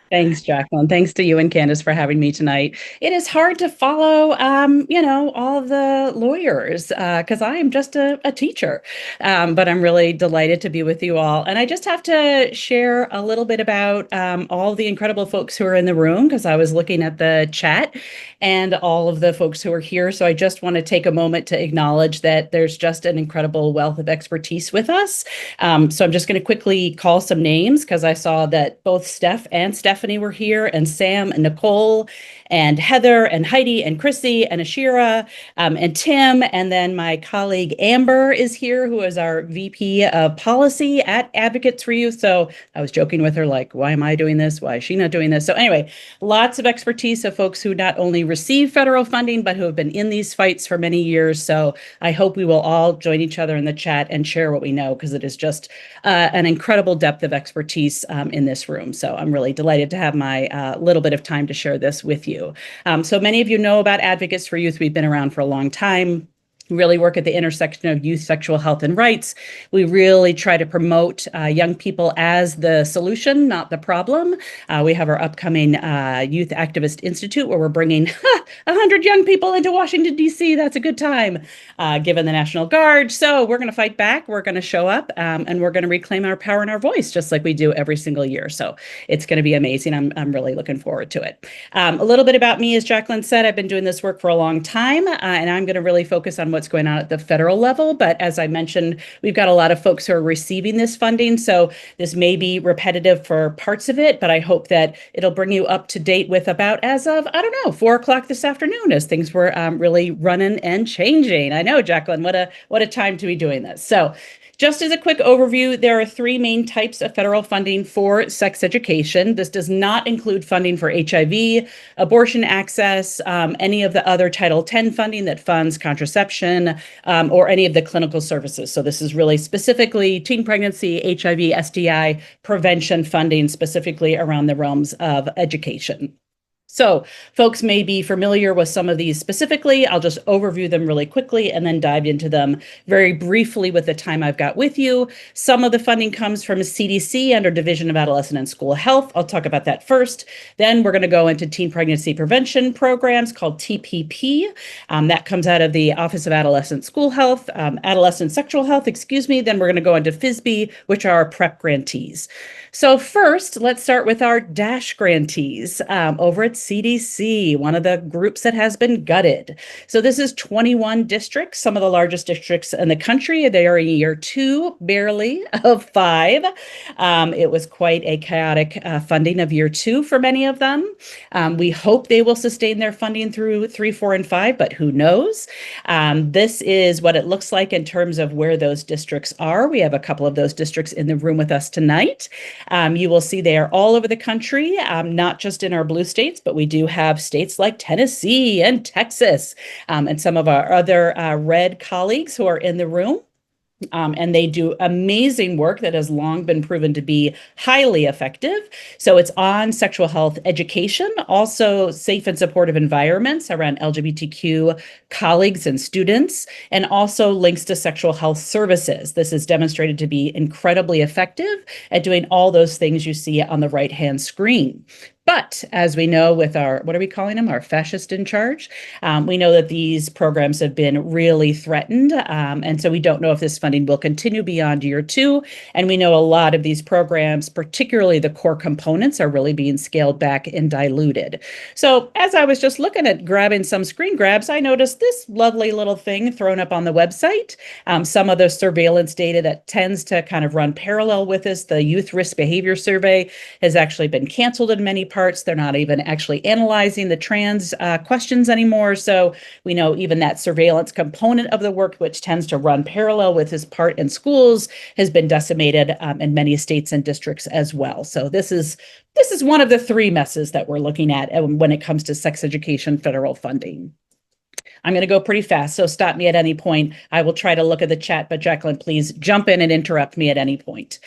Thanks, Jacqueline. Thanks to you and Candace for having me tonight. It is hard to follow, all of the lawyers because I am just a teacher, but I'm really delighted to be with you all. And I just have to share a little bit about all the incredible folks who are in the room, because I was looking at the chat and all of the folks who are here. So I just want to take a moment to acknowledge that there's just an incredible wealth of expertise with us. So I'm just going to quickly call some names because I saw that both Steph and Stephanie Stephanie were here, and Sam and Nicole and Heather and Heidi and Chrissy and Ashira and Tim. And then my colleague Amber is here, who is our VP of Policy at Advocates for Youth. So I was joking with her, like, why am I doing this? Why is she not doing this? So anyway, lots of expertise of folks who not only receive federal funding, but who have been in these fights for many years. So I hope we will all join each other in the chat and share what we know, because it is just an incredible depth of expertise in this room. So I'm really delighted to have my little bit of time to share this with you. So many of you know about Advocates for Youth. We've been around for a long time. We really work at the intersection of youth sexual health and rights. We really try to promote young people as the solution, not the problem. We have our upcoming Youth Activist Institute, where we're bringing 100 young people into Washington, D.C. That's a good time, given the National Guard. So we're going to fight back. We're going to show up, and we're going to reclaim our power and our voice, just like we do every single year. So it's going to be amazing. I'm really looking forward to it. A little bit about me, as Jacqueline said, I've been doing this work for a long time, and I'm going to really focus on what's going on at the federal level. But as I mentioned, we've got a lot of folks who are receiving this funding. So this may be repetitive for parts of it, but I hope that it'll bring you up to date with about as of, I don't know, 4 o'clock this afternoon, as things were really running and changing. I know, Jacqueline, what a time to be doing this. So just as a quick overview, there are 3 main types of federal funding for sex education. This does not include funding for HIV, abortion access, any of the other Title X funding that funds contraception, or any of the clinical services. So this is really specifically teen pregnancy, HIV, STI prevention funding, specifically around the realms of education. So folks may be familiar with some of these specifically. I'll just overview them really quickly and then dive into them very briefly with the time I've got with you. Some of the funding comes from CDC under Division of Adolescent and School Health. I'll talk about that first. Then we're going to go into teen pregnancy prevention programs called TPP. That comes out of the Office of Adolescent School Health, Adolescent Sexual Health, excuse me. Then we're going to go into FISB, which are our PrEP grantees. So first, let's start with our DASH grantees over at CDC, one of the groups that has been gutted. So this is 21 districts, some of the largest districts in the country. They are in year 2, barely, of 5. It was quite a chaotic funding of year 2 for many of them. We hope they will sustain their funding through 3, 4, and 5, but who knows? This is what it looks like in terms of where those districts are. We have a couple of those districts in the room with us tonight. You will see they are all over the country, not just in our blue states, but we do have states like Tennessee and Texas, and some of our other red colleagues who are in the room. And they do amazing work that has long been proven to be highly effective. So it's on sexual health education, also safe and supportive environments around LGBTQ colleagues and students, and also links to sexual health services. This is demonstrated to be incredibly effective at doing all those things you see on the right-hand screen. But as we know with our, what are we calling them? Our fascist in charge. We know that these programs have been really threatened. And so we don't know if this funding will continue beyond year 2. And we know a lot of these programs, particularly the core components, are really being scaled back and diluted. So as I was just looking at grabbing some screen grabs, I noticed this lovely little thing thrown up on the website. Some of the surveillance data that tends to kind of run parallel with this, the Youth Risk Behavior Survey, has actually been canceled in many parts. They're not even actually analyzing the trans questions anymore. So we know even that surveillance component of the work, which tends to run parallel with his part in schools, has been decimated in many states and districts as well. So this is one of the 3 messes that we're looking at when it comes to sex education federal funding. I'm going to go pretty fast, so stop me at any point. I will try to look at the chat, but Jacqueline, please jump in and interrupt me at any point.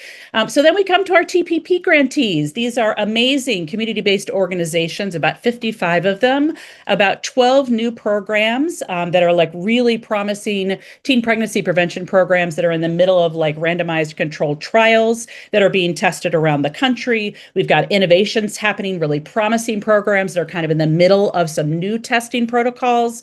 So then we come to our TPP grantees. These are amazing community-based organizations, about 55 of them, about 12 new programs that are like really promising teen pregnancy prevention programs that are in the middle of like randomized controlled trials that are being tested around the country. We've got innovations happening, really promising programs that are kind of in the middle of some new testing protocols.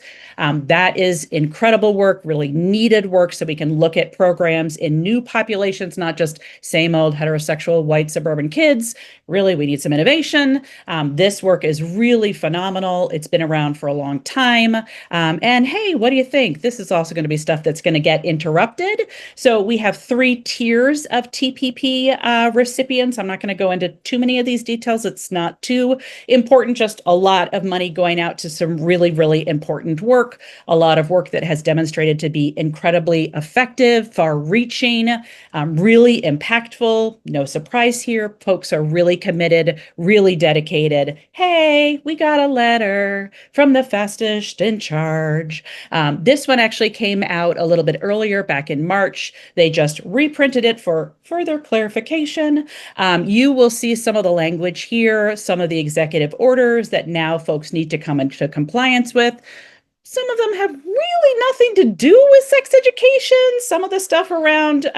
That is incredible work, really needed work, so we can look at programs in new populations, not just same old heterosexual white suburban kids. Really, we need some innovation. This work is really phenomenal. It's been around for a long time. And hey, what do you think? This is also going to be stuff that's going to get interrupted. So we have 3 tiers of TPP recipients. I'm not going to go into too many of these details. It's not too important, just a lot of money going out to some really, really important work, a lot of work that has demonstrated to be incredibly effective, far-reaching, really impactful. No surprise here. Folks are really committed, really dedicated. Hey, we got a letter from the fastest in charge. This one actually came out a little bit earlier, back in March. They just reprinted it for further clarification. You will see some of the language here, some of the executive orders that now folks need to come into compliance with. Some of them have really nothing to do with sex education. Some of the stuff around,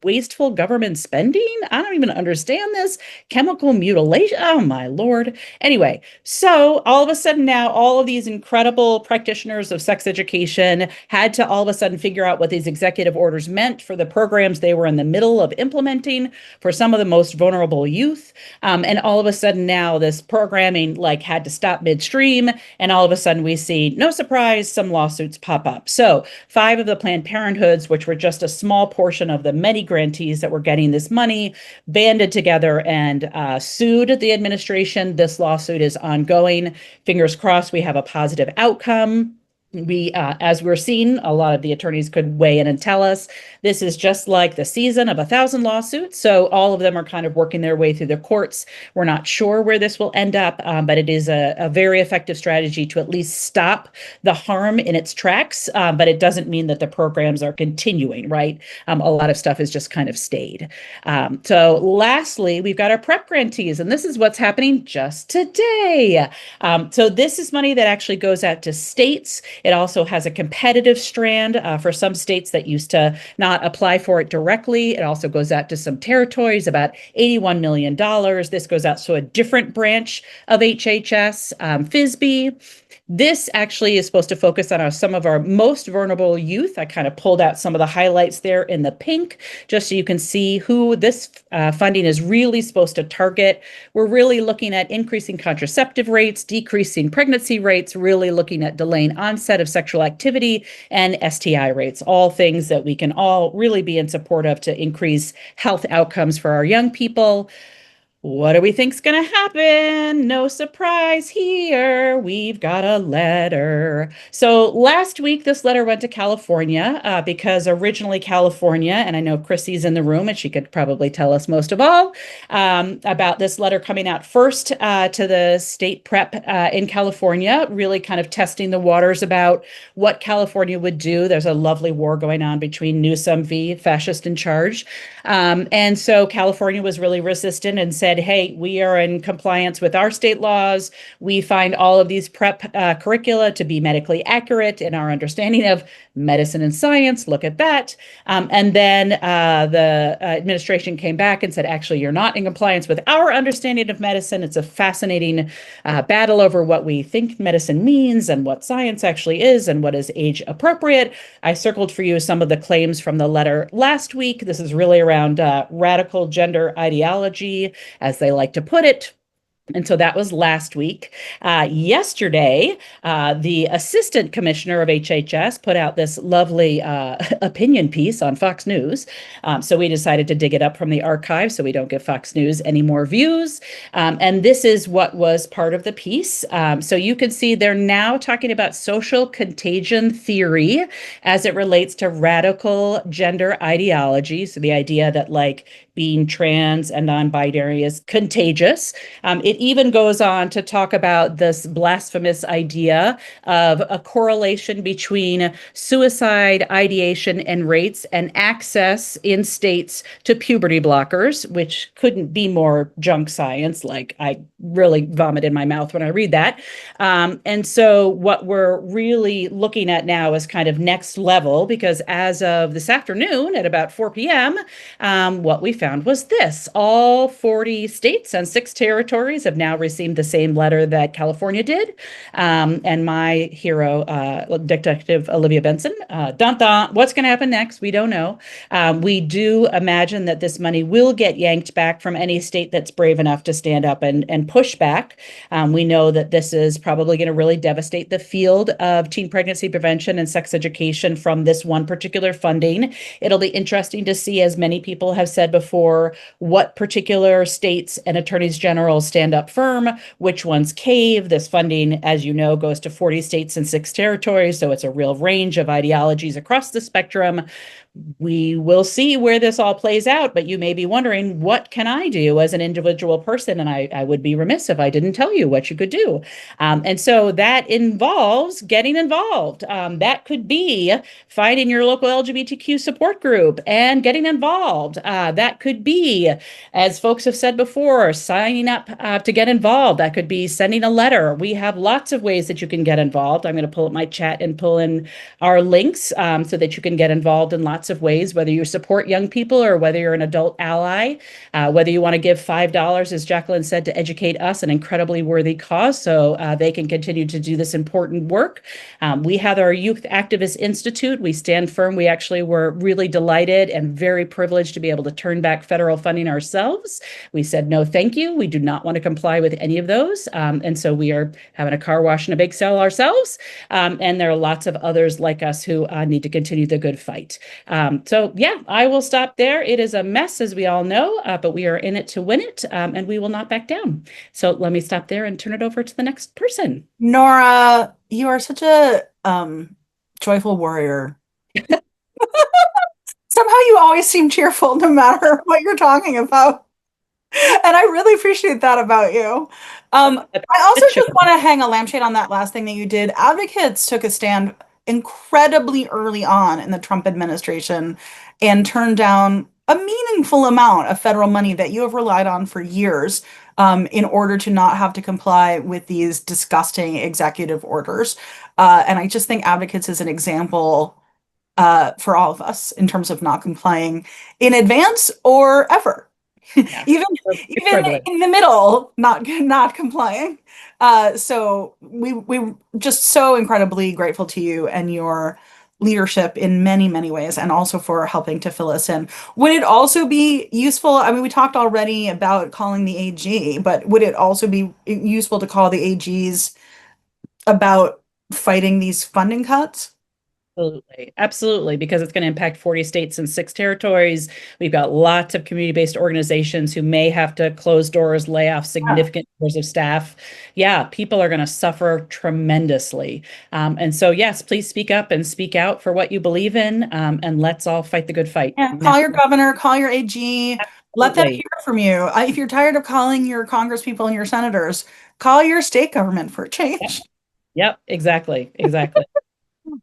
wasteful government spending. I don't even understand this. Chemical mutilation. Oh, my Lord. Anyway, so all of a sudden now, all of these incredible practitioners of sex education had to all of a sudden figure out what these executive orders meant for the programs they were in the middle of implementing for some of the most vulnerable youth. And all of a sudden now, this programming had to stop midstream. And all of a sudden we see, no surprise, some lawsuits pop up. So 5 of the Planned Parenthoods, which were just a small portion of the many grantees that were getting this money, banded together and sued the administration. This lawsuit is ongoing. Fingers crossed we have a positive outcome. We, as we're seeing, a lot of the attorneys could weigh in and tell us this is just like the season of 1,000 lawsuits. So all of them are kind of working their way through the courts. We're not sure where this will end up, but it is a very effective strategy to at least stop the harm in its tracks. But it doesn't mean that the programs are continuing, right? A lot of stuff has just kind of stayed. So lastly, we've got our PrEP grantees, and this is what's happening just today. So this is money that actually goes out to states. It also has a competitive strand for some states that used to not apply for it directly. It also goes out to some territories, about $81 million. This goes out to a different branch of HHS, FISB. This actually is supposed to focus on some of our most vulnerable youth. I kind of pulled out some of the highlights there in the pink, just so you can see who this funding is really supposed to target. We're really looking at increasing contraceptive rates, decreasing pregnancy rates, really looking at delaying onset of sexual activity and STI rates, all things that we can all really be in support of to increase health outcomes for our young people. What do we think's going to happen? No surprise here. We've got a letter. So last week, this letter went to California because originally California, and I know Chrissy's in the room and she could probably tell us most of all about this letter coming out first to the state prep in California, really kind of testing the waters about what California would do. There's a lovely war going on between Newsom v. fascist in charge. And so California was really resistant and said, hey, we are in compliance with our state laws. We find all of these prep curricula to be medically accurate in our understanding of medicine and science. Look at that. And then the administration came back and said, actually, you're not in compliance with our understanding of medicine. It's a fascinating battle over what we think medicine means and what science actually is and what is age appropriate. I circled for you some of the claims from the letter last week. This is really around radical gender ideology, as they like to put it. And so that was last week. Yesterday, the assistant commissioner of HHS put out this lovely opinion piece on Fox News. So we decided to dig it up from the archive so we don't give Fox News any more views. And this is what was part of the piece. So you can see they're now talking about social contagion theory as it relates to radical gender ideology. So the idea that being trans and non-binary is contagious. It even goes on to talk about this blasphemous idea of a correlation between suicide ideation and rates and access in states to puberty blockers, which couldn't be more junk science. I really vomit in my mouth when I read that. And so what we're really looking at now is kind of next level, because as of this afternoon at about 4 p.m., what we found was this: all 40 states and 6 territories have now received the same letter that California did. And my hero, Detective Olivia Benson, dun dun, what's going to happen next? We don't know. We do imagine that this money will get yanked back from any state that's brave enough to stand up and push back. We know that this is probably going to really devastate the field of teen pregnancy prevention and sex education from this one particular funding. It'll be interesting to see, as many people have said before, what particular states and attorneys general stand up firm, which ones cave. This funding, as you know, goes to 40 states and 6 territories, so it's a real range of ideologies across the spectrum. We will see where this all plays out, but you may be wondering, what can I do as an individual person? And I would be remiss if I didn't tell you what you could do. And so that involves getting involved. That could be finding your local LGBTQ support group and getting involved. That could be, as folks have said before, signing up to get involved. That could be sending a letter. We have lots of ways that you can get involved. I'm going to pull up my chat and pull in our links so that you can get involved in lots of ways, whether you support young people or whether you're an adult ally, whether you want to give $5, as Jacqueline said, to educate us, an incredibly worthy cause, so they can continue to do this important work. We have our Youth Activist Institute. We stand firm. We actually were really delighted and very privileged to be able to turn back federal funding ourselves. We said, no, thank you. We do not want to comply with any of those. And so we are having a car wash and a bake sale ourselves. And there are lots of others like us who need to continue the good fight. So yeah, I will stop there. It is a mess, as we all know, but we are in it to win it, and we will not back down. So let me stop there and turn it over to the next person. Nora, you are such a joyful warrior. Somehow you always seem cheerful no matter what you're talking about. And I really appreciate that about you. I also just want to hang a lampshade on that last thing that you did. Advocates took a stand incredibly early on in the Trump administration and turned down a meaningful amount of federal money that you have relied on for years in order to not have to comply with these disgusting executive orders. And I just think advocates is an example for all of us in terms of not complying in advance or ever. Yeah. even in the middle, not complying. So we just so incredibly grateful to you and your leadership in many, many ways, and also for helping to fill us in. Would it also be useful? I mean, we talked already about calling the AG, but would it also be useful to call the AGs about fighting these funding cuts? Absolutely, because it's going to impact 40 states and 6 territories. We've got lots of community-based organizations who may have to close doors, lay off significant numbers of staff. Yeah, people are going to suffer tremendously. And so, yes, please speak up and speak out for what you believe in, and let's all fight the good fight. Yeah, call your governor, call your AG, absolutely. Let them hear from you. If you're tired of calling your congresspeople and your senators, call your state government for a change. Yep, exactly.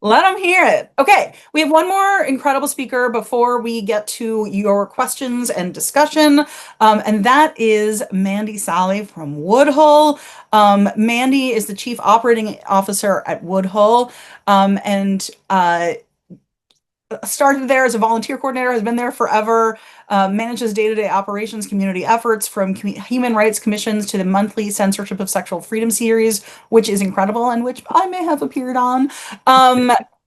Let them hear it. Okay, we have one more incredible speaker before we get to your questions and discussion, and that is Mandy Salley from Woodhull. Mandy is the Chief Operating Officer at Woodhull, and started there as a volunteer coordinator, has been there forever, manages day-to-day operations, community efforts, from human rights commissions to the monthly censorship of sexual freedom series, which is incredible and which I may have appeared on.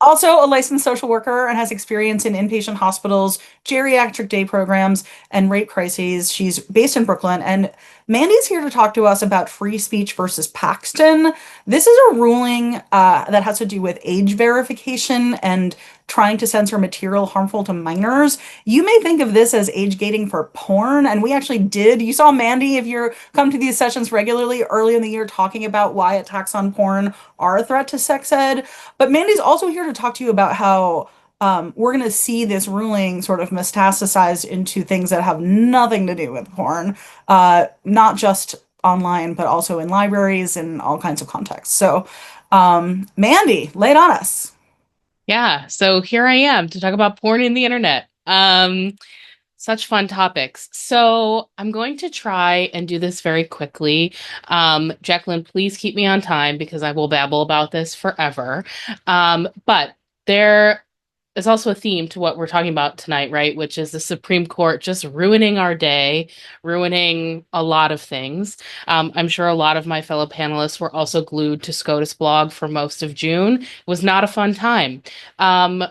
Also a licensed social worker and has experience in inpatient hospitals, geriatric day programs, and rape crises. She's based in Brooklyn, and Mandy's here to talk to us about free speech versus Paxton. This is a ruling that has to do with age verification and trying to censor material harmful to minors. You may think of this as age gating for porn, and we actually did. You saw Mandy, if you come to these sessions regularly, early in the year, talking about why attacks on porn are a threat to sex ed. But Mandy's also here to talk to you about how we're going to see this ruling sort of metastasized into things that have nothing to do with porn, not just online, but also in libraries and all kinds of contexts. So, Mandy, lay it on us. Yeah, so here I am to talk about porn and the internet. Such fun topics. So I'm going to try and do this very quickly. Jacqueline, please keep me on time because I will babble about this forever. But is also a theme to what we're talking about tonight, right? Which is the Supreme Court just ruining our day, ruining a lot of things. I'm sure a lot of my fellow panelists were also glued to SCOTUS blog for most of June. It was not a fun time.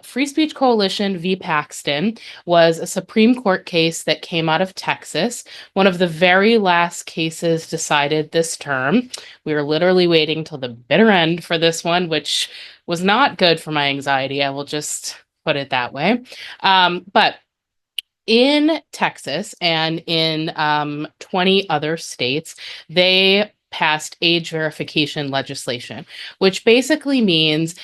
Free Speech Coalition v. Paxton was a Supreme Court case that came out of Texas, one of the very last cases decided this term. We were literally waiting till the bitter end for this one, which was not good for my anxiety. I will just put it that way. But in Texas and in 20 other states, they passed age verification legislation, which basically means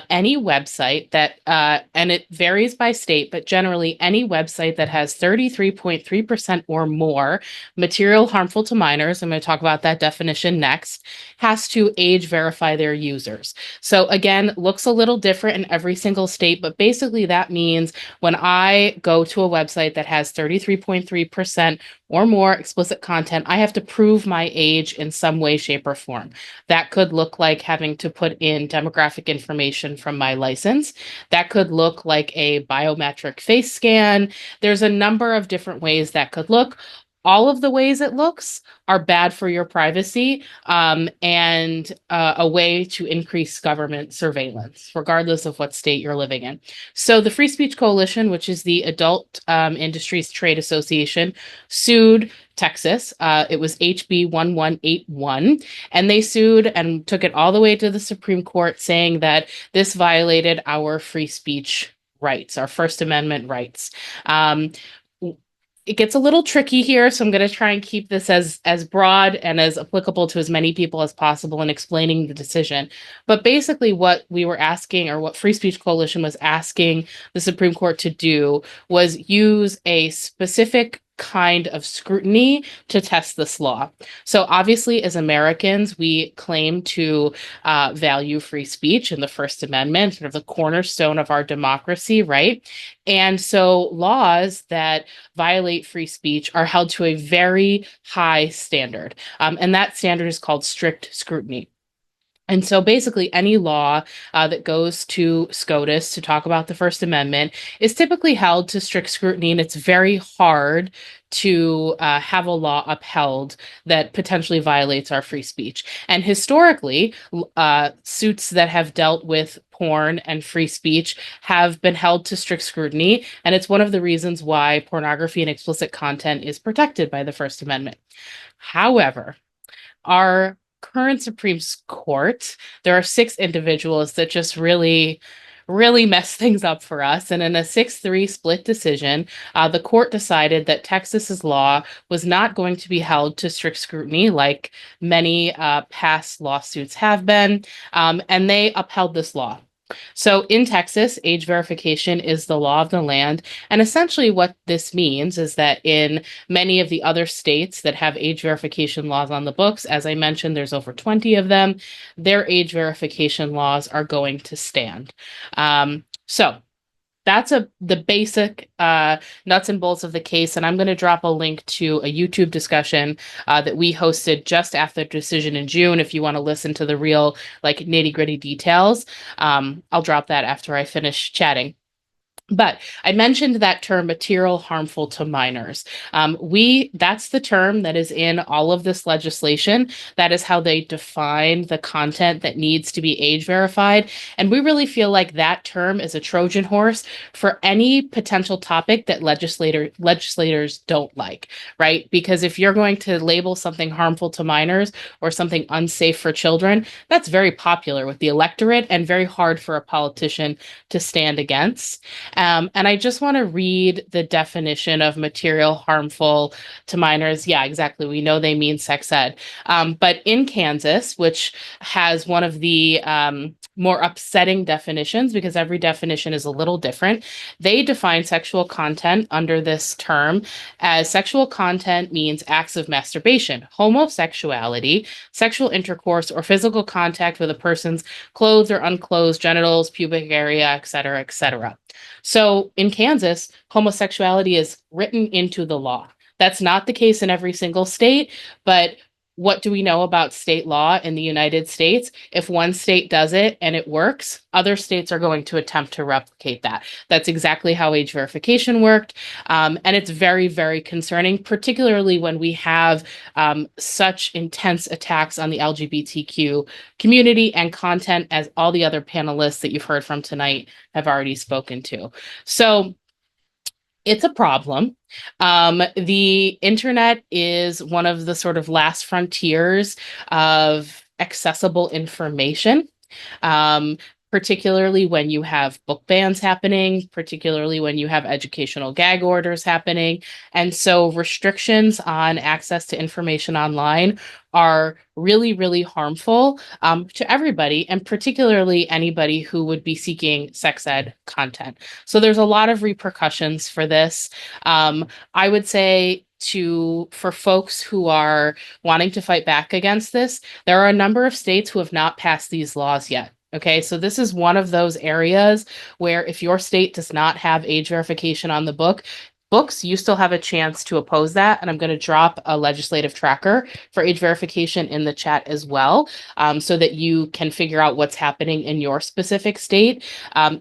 any website that, and it varies by state, but generally any website that has 33.3% or more material harmful to minors, I'm going to talk about that definition next, has to age verify their users. So again, looks a little different in every single state, but basically that means when I go to a website that has 33.3% or more explicit content, I have to prove my age in some way, shape, or form. That could look like having to put in demographic information from my license. That could look like a biometric face scan. There's a number of different ways that could look. All of the ways it looks are bad for your privacy and a way to increase government surveillance, regardless of what state you're living in. So the Free Speech Coalition, which is the Adult Industries Trade Association, sued Texas. It was HB 1181, and they sued and took it all the way to the Supreme Court, saying that this violated our free speech rights, our First Amendment rights. It gets a little tricky here, so I'm going to try and keep this as broad and as applicable to as many people as possible in explaining the decision. But basically what we were asking, or what Free Speech Coalition was asking the Supreme Court to do, was use a specific kind of scrutiny to test this law. So obviously, as Americans, we claim to value free speech and the First Amendment, sort of the cornerstone of our democracy, right? And so laws that violate free speech are held to a very high standard. And that standard is called strict scrutiny. And so basically any law that goes to SCOTUS to talk about the First Amendment is typically held to strict scrutiny, and it's very hard to have a law upheld that potentially violates our free speech. And historically, suits that have dealt with porn and free speech have been held to strict scrutiny, and it's one of the reasons why pornography and explicit content is protected by the First Amendment. However, our current Supreme Court, there are 6 individuals that just really mess things up for us. And in a 6-3 split decision, the court decided that Texas's law was not going to be held to strict scrutiny like many past lawsuits have been, and they upheld this law. So in Texas, age verification is the law of the land. And essentially what this means is that in many of the other states that have age verification laws on the books, as I mentioned, there's over 20 of them, their age verification laws are going to stand. So that's the basic nuts and bolts of the case. And I'm going to drop a link to a YouTube discussion that we hosted just after the decision in June. If you want to listen to the real nitty gritty details, I'll drop that after I finish chatting. But I mentioned that term, material harmful to minors. That's the term that is in all of this legislation. That is how they define the content that needs to be age verified. And we really feel like that term is a Trojan horse for any potential topic that legislators don't like, right? Because if you're going to label something harmful to minors or something unsafe for children, that's very popular with the electorate and very hard for a politician to stand against. And I just want to read the definition of material harmful to minors. Yeah, exactly. We know they mean sex ed. But in Kansas, which has one of the more upsetting definitions, because every definition is a little different, they define sexual content under this term as sexual content means acts of masturbation, homosexuality, sexual intercourse, or physical contact with a person's clothed or unclothed genitals, pubic area, et cetera, et cetera. So in Kansas, homosexuality is written into the law. That's not the case in every single state, but what do we know about state law in the United States? If one state does it and it works, other states are going to attempt to replicate that. That's exactly how age verification worked. And it's very, very concerning, particularly when we have such intense attacks on the LGBTQ community and content, as all the other panelists that you've heard from tonight have already spoken to. So it's a problem. The internet is one of the sort of last frontiers of accessible information. Particularly when you have book bans happening, particularly when you have educational gag orders happening. And so restrictions on access to information online are really, really harmful to everybody, and particularly anybody who would be seeking sex ed content. So there's a lot of repercussions for this. I would say for folks who are wanting to fight back against this, there are a number of states who have not passed these laws yet. Okay, so this is one of those areas where if your state does not have age verification on the books, you still have a chance to oppose that. And I'm going to drop a legislative tracker for age verification in the chat as well, so that you can figure out what's happening in your specific state.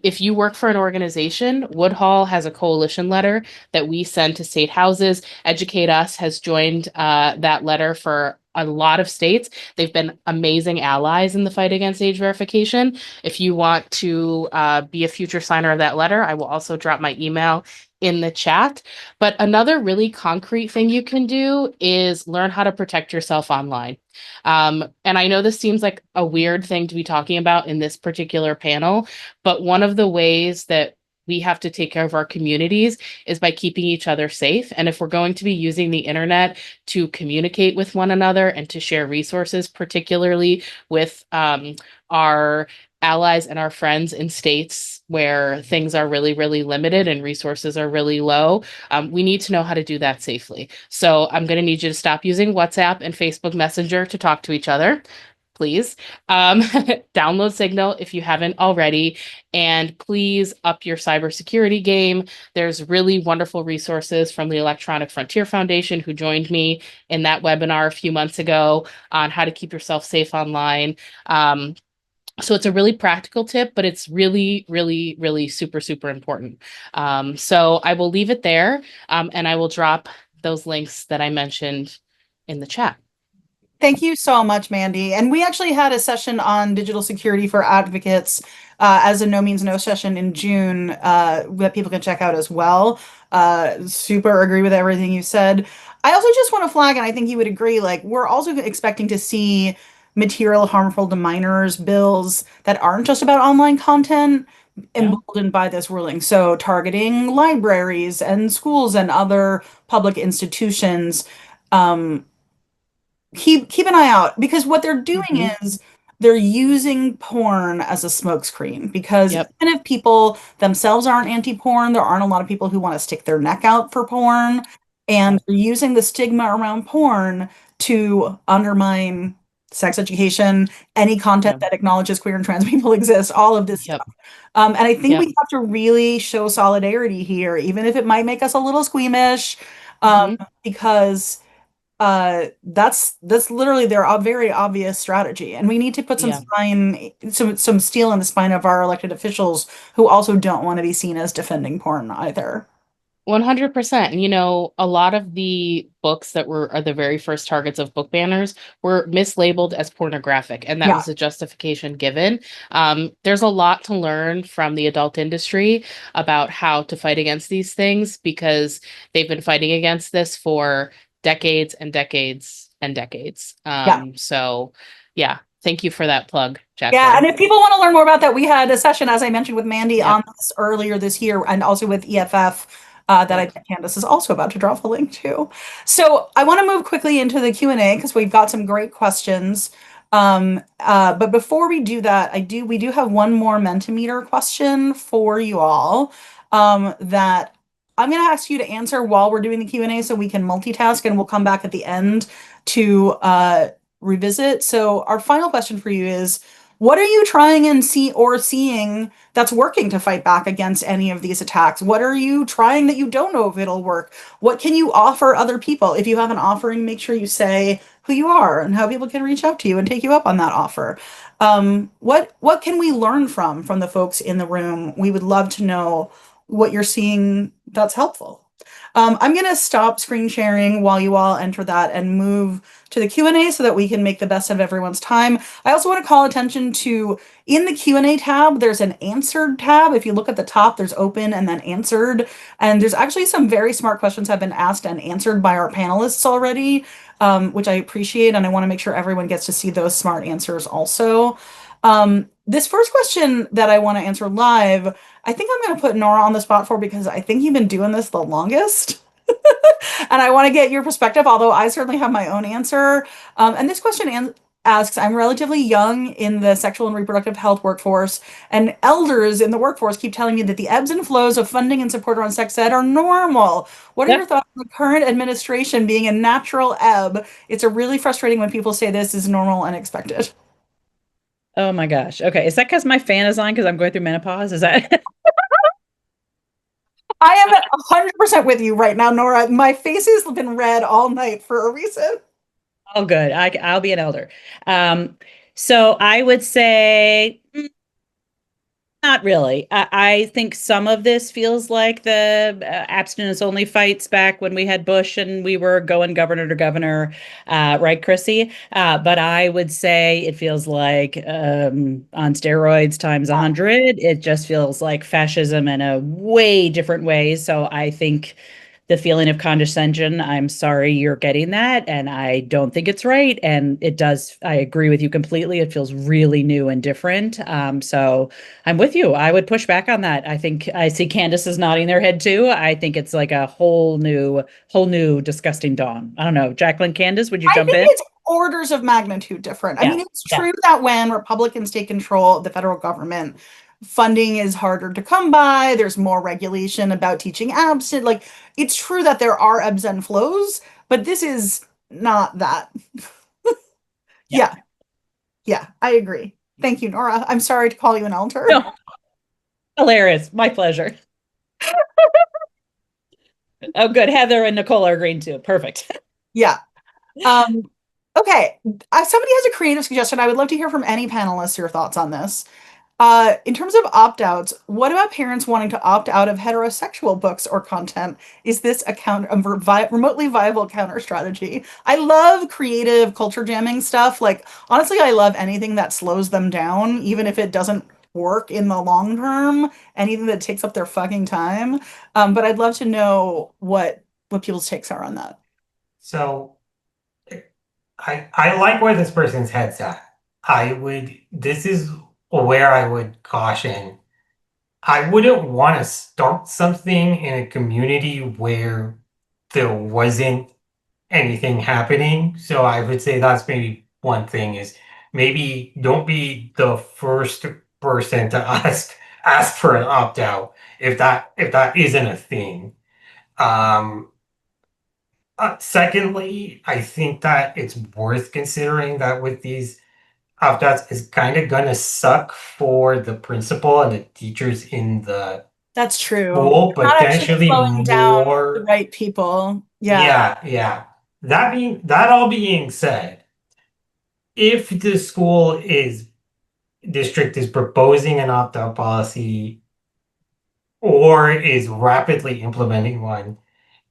If you work for an organization, Woodhull has a coalition letter that we send to state houses. Educate Us has joined that letter for a lot of states. They've been amazing allies in the fight against age verification. If you want to be a future signer of that letter, I will also drop my email in the chat. But another really concrete thing you can do is learn how to protect yourself online. And I know this seems like a weird thing to be talking about in this particular panel, but one of the ways that we have to take care of our communities is by keeping each other safe. And if we're going to be using the internet to communicate with one another and to share resources, particularly with our allies and our friends in states where things are really, really limited and resources are really low, we need to know how to do that safely. So I'm going to need you to stop using WhatsApp and Facebook Messenger to talk to each other. Please download Signal if you haven't already, and please up your cybersecurity game. There's really wonderful resources from the Electronic Frontier Foundation, who joined me in that webinar a few months ago on how to keep yourself safe online. So it's a really practical tip, but it's really, really, really super, super important. So I will leave it there, and I will drop those links that I mentioned in the chat. Thank you so much, Mandy. And we actually had a session on digital security for advocates as a No Means No session in June that people can check out as well. Super agree with everything you said. I also just want to flag, and I think you would agree, like we're also expecting to see material harmful to minors bills that aren't just about online content emboldened by this ruling. So targeting libraries and schools and other public institutions. Keep an eye out, because what they're doing is they're using porn as a smokescreen, because even if people themselves aren't anti-porn, there aren't a lot of people who want to stick their neck out for porn, and they're using the stigma around porn to undermine sex education, any content that acknowledges queer and trans people exist, all of this stuff. And I think we have to really show solidarity here, even if it might make us a little squeamish, because that's literally their very obvious strategy, and we need to put some steel in the spine of our elected officials who also don't want to be seen as defending porn either. 100%. And a lot of the books that are the very first targets of book banners were mislabeled as pornographic, and that was the justification given. There's a lot to learn from the adult industry about how to fight against these things, because they've been fighting against this for decades and decades and decades. So thank you for that plug, Jacqueline. Yeah, and if people want to learn more about that, we had a session, as I mentioned, with Mandy on this earlier this year, and also with EFF that I think Candace is also about to drop a link to. So I want to move quickly into the Q&A because we've got some great questions. But before we do that, we do have one more Mentimeter question for you all that I'm going to ask you to answer while we're doing the Q&A so we can multitask, and we'll come back at the end to revisit. So our final question for you is, what are you trying and seeing that's working to fight back against any of these attacks? What are you trying that you don't know if it'll work? What can you offer other people? If you have an offering, make sure you say who you are and how people can reach out to you and take you up on that offer. What can we learn from the folks in the room? We would love to know what you're seeing that's helpful. I'm going to stop screen sharing while you all enter that and move to the Q&A so that we can make the best of everyone's time. I also want to call attention to, in the Q&A tab, there's an answered tab. If you look at the top, there's open and then answered. And there's actually some very smart questions have been asked and answered by our panelists already, which I appreciate. And I want to make sure everyone gets to see those smart answers also. This first question that I want to answer live, I think I'm going to put Nora on the spot for because I think you've been doing this the longest. And I want to get your perspective, although I certainly have my own answer. And this question asks, I'm relatively young in the sexual and reproductive health workforce, and elders in the workforce keep telling me that the ebbs and flows of funding and support around sex ed are normal. What are your thoughts on the current administration being a natural ebb? It's a really frustrating when people say this is normal and expected. Oh my gosh. Okay. Is that because my fan is on because I'm going through menopause? Is that? I am 100% with you right now, Nora. My face has been red all night for a reason. Oh, good. I'll be an elder. So I would say not really. I think some of this feels like the abstinence only fights back when we had Bush and we were going governor to governor, right, Chrissy? But I would say it feels like on steroids times 100. It just feels like fascism in a way different way. So I think the feeling of condescension, I'm sorry you're getting that, and I don't think it's right. And it does, I agree with you completely. It feels really new and different. So I'm with you. I would push back on that. I think I see Candace is nodding their head too. I think it's like a whole new disgusting dawn. I don't know. Jacqueline, Candace, would you jump in? It's orders of magnitude different. I mean, it's true that when Republicans take control of the federal government, funding is harder to come by. There's more regulation about teaching abstinence. Like, it's true that there are ebbs and flows, but this is not that. Yeah. Yeah, I agree. Thank you, Nora. I'm sorry to call you an elder. No. Hilarious. My pleasure. Oh, good. Heather and Nicole are agreeing too. Perfect. Yeah. Okay. Somebody has a creative suggestion. I would love to hear from any panelists your thoughts on this. In terms of opt-outs, what about parents wanting to opt out of heterosexual books or content? Is this a remotely viable counter strategy? I love creative culture jamming stuff. Like, honestly, I love anything that slows them down, even if it doesn't work in the long term, anything that takes up their fucking time. But I'd love to know what people's takes are on that. So I like where this person's head's at. This is where I would caution. I wouldn't want to start something in a community where there wasn't anything happening. So I would say that's maybe one thing is maybe don't be the first person to ask for an opt-out if that isn't a thing. Secondly, I think that it's worth considering that with these opt-outs is kind of gonna suck for the principal and the teachers in the That's true. school, Not actually potentially slowing down more. the right people. Yeah. Yeah. That all being said, if the district is proposing an opt-out policy or is rapidly implementing one,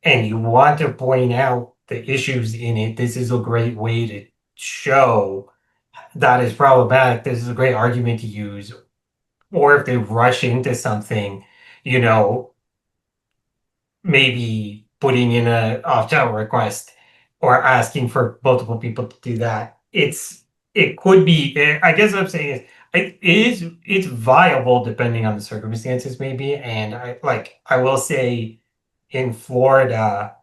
and you want to point out the issues in it, this is a great way to show that is problematic. This is a great argument to use. Or if they rush into something, maybe putting in an opt-out request or asking for multiple people to do that. It could be, I guess what I'm saying is it's viable depending on the circumstances maybe. And I will say in Florida,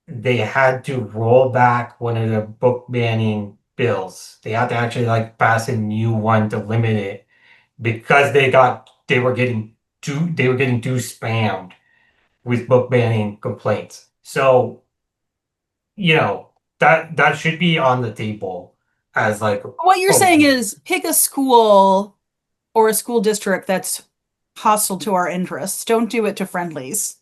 they had to roll back one of the book banning bills. They had to actually pass a new one to limit it because they were getting too spammed with book banning complaints. So, that should be on the table as what you're saying is pick a school or a school district that's hostile to our interests. Don't do it to friendlies.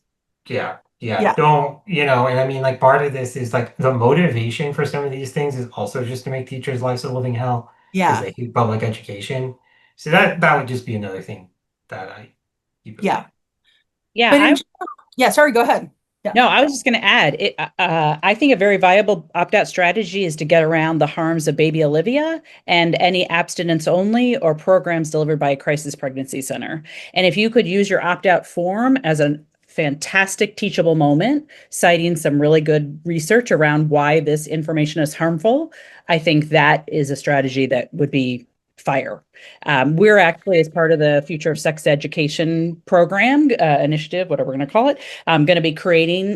Yeah. Yeah. don't, and I mean, like, part of this is like the motivation for some of these things is also just to make teachers' lives a living hell because Yeah. they hate public education. So that would just be another thing that I keep in mind. Yeah. Yeah, But yeah, sorry, go ahead. Yeah. no, I was just going to add, I think a very viable opt-out strategy is to get around the harms of baby Olivia and any abstinence only or programs delivered by a crisis pregnancy center. And if you could use your opt-out form as a fantastic teachable moment, citing some really good research around why this information is harmful, I think that is a strategy that would be fire. We're actually, as part of the Future of Sex Education program initiative, whatever we're going to call it, going to be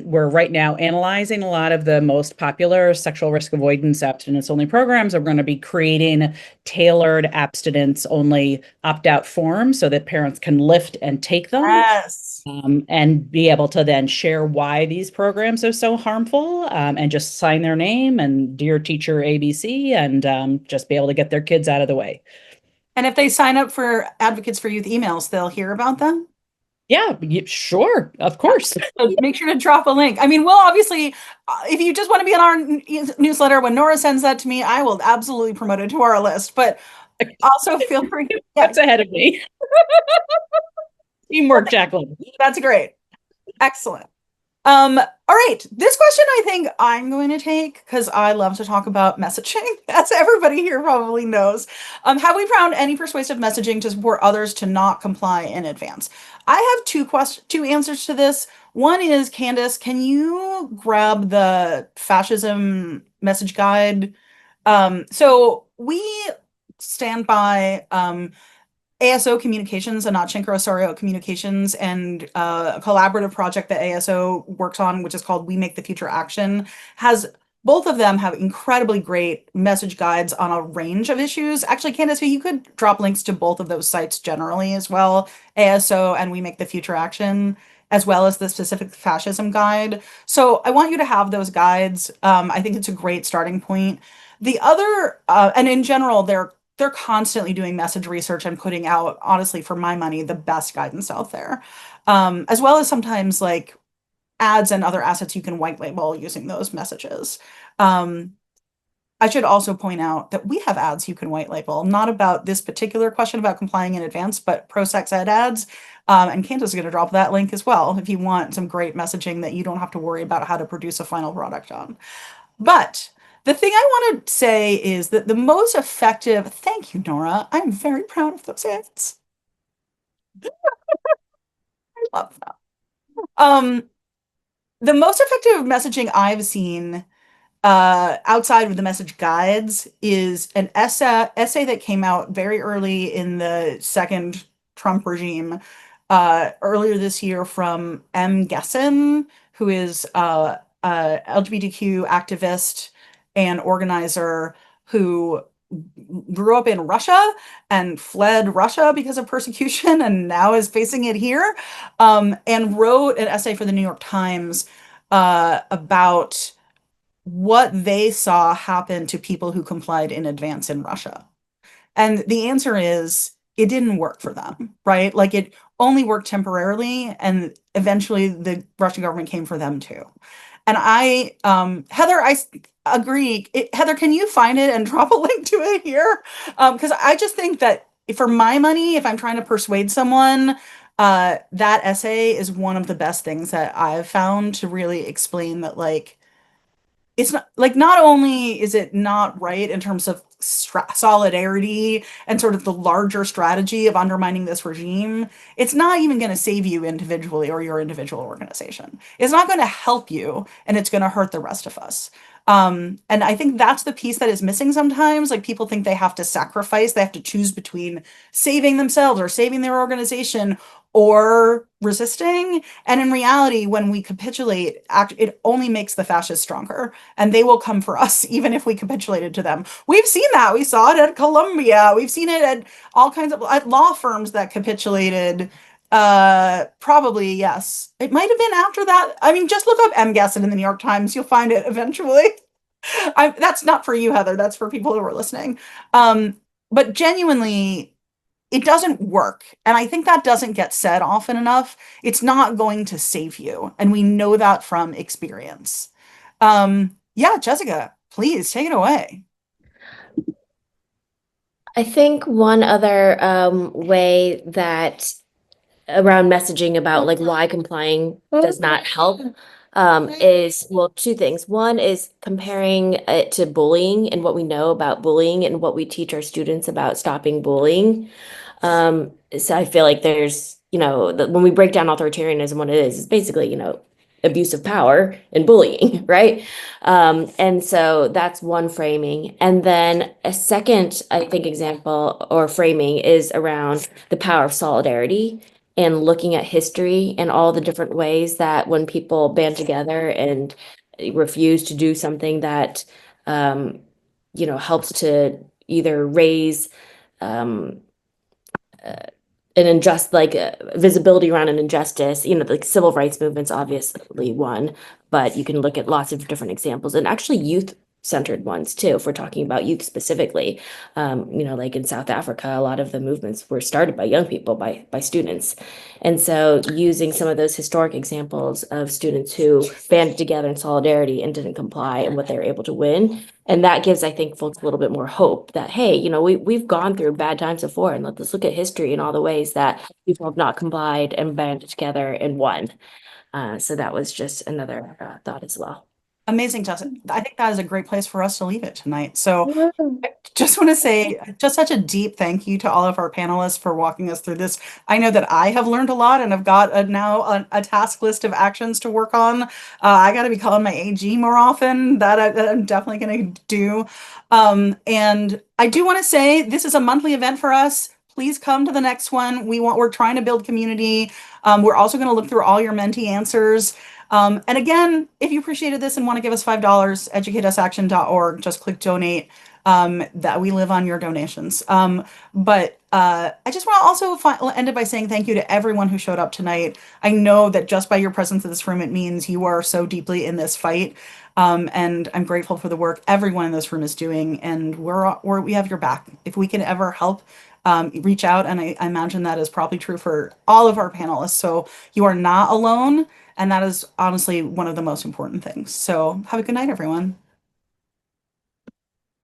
we're right now analyzing a lot of the most popular sexual risk avoidance abstinence only programs. We're going to be creating tailored abstinence only opt-out forms so that parents can lift and take them. Yes. And be able to then share why these programs are so harmful, and just sign their name and dear teacher ABC, and just be able to get their kids out of the way. And if they sign up for Advocates for Youth emails, they'll hear about them. Yeah, sure, of course. So make sure to drop a link. I mean, we'll obviously, if you just want to be on our newsletter, when Nora sends that to me, I will absolutely promote it to our list. But also feel free. That's ahead of me. Teamwork, Jacqueline. That's great. Excellent. All right. This question I think I'm going to take because I love to talk about messaging, as everybody here probably knows. Have we found any persuasive messaging to support others to not comply in advance? I have two answers to this. One is, Candace, can you grab the fascism message guide? So we stand by ASO Communications and Nachenko Osorio Communications and a collaborative project that ASO works on, which is called We Make the Future Action, has both of them have incredibly great message guides on a range of issues. Actually, Candace, you could drop links to both of those sites generally as well, ASO and We Make the Future Action, as well as the specific fascism guide. So I want you to have those guides. I think it's a great starting point. The other, and in general, they're constantly doing message research and putting out, honestly, for my money, the best guidance out there, as well as sometimes like ads and other assets you can white label using those messages. I should also point out that we have ads you can white label, not about this particular question about complying in advance, but pro-sex ed ads. And Candace is going to drop that link as well if you want some great messaging that you don't have to worry about how to produce a final product on. But the thing I want to say is that the most effective, thank you, Nora. I'm very proud of those ads. I love that. The most effective messaging I've seen outside of the message guides is an essay that came out very early in the second Trump regime earlier this year from M. Gessen, who is a LGBTQ activist and organizer who grew up in Russia and fled Russia because of persecution and now is facing it here, and wrote an essay for the New York Times about what they saw happen to people who complied in advance in Russia. And the answer is it didn't work for them, right? Like it only worked temporarily, and eventually the Russian government came for them too. And Heather, I agree. Heather, can you find it and drop a link to it here? Because I just think that for my money, if I'm trying to persuade someone, that essay is one of the best things that I've found to really explain that, like, it's not like, not only is it not right in terms of solidarity and sort of the larger strategy of undermining this regime, it's not even going to save you individually or your individual organization. It's not going to help you, and it's going to hurt the rest of us. And I think that's the piece that is missing sometimes. Like, people think they have to sacrifice, they have to choose between saving themselves or saving their organization or resisting. And in reality, when we capitulate, it only makes the fascists stronger, and they will come for us even if we capitulated to them. We've seen that. We saw it at Columbia. We've seen it at all kinds of at law firms that capitulated. Probably, yes. It might have been after that. I mean, just look up M. Gessen in the New York Times. You'll find it eventually. That's not for you, Heather. That's for people who are listening. But genuinely, it doesn't work. And I think that doesn't get said often enough. It's not going to save you. And we know that from experience. Yeah, Jessica, please take it away. I think one other way that around messaging about like why complying does not help is, well, two things. One is comparing it to bullying and what we know about bullying and what we teach our students about stopping bullying. So I feel like there's, when we break down authoritarianism, what it is, it's basically, abuse of power and bullying, right? And so that's one framing. And then a second, I think, example or framing is around the power of solidarity and looking at history and all the different ways that when people band together and refuse to do something that, helps to either raise an visibility around an injustice, like civil rights movements, obviously one, but you can look at lots of different examples and actually youth centered ones too, if we're talking about youth specifically. Like in South Africa, a lot of the movements were started by young people, by students. And so using some of those historic examples of students who banded together in solidarity and didn't comply and what they were able to win. And that gives, I think, folks a little bit more hope that, hey, we've gone through bad times before, and let's look at history and all the ways that people have not complied and banded together and won. So that was just another thought as well. Amazing, Justin. I think that is a great place for us to leave it tonight. So I just want to say just such a deep thank you to all of our panelists for walking us through this. I know that I have learned a lot and I've got now a task list of actions to work on. I got to be calling my AG more often. That I'm definitely going to do. And I do want to say this is a monthly event for us. Please come to the next one. We're trying to build community. We're also going to look through all your Menti answers. And again, if you appreciated this and want to give us $5, educateUSaction.org, just click donate. That we live on your donations. But I just want to also end it by saying thank you to everyone who showed up tonight. I know that just by your presence in this room, it means you are so deeply in this fight. And I'm grateful for the work everyone in this room is doing. And we have your back. If we can ever help, reach out. And I imagine that is probably true for all of our panelists. So you are not alone. And that is honestly one of the most important things. So have a good night, everyone.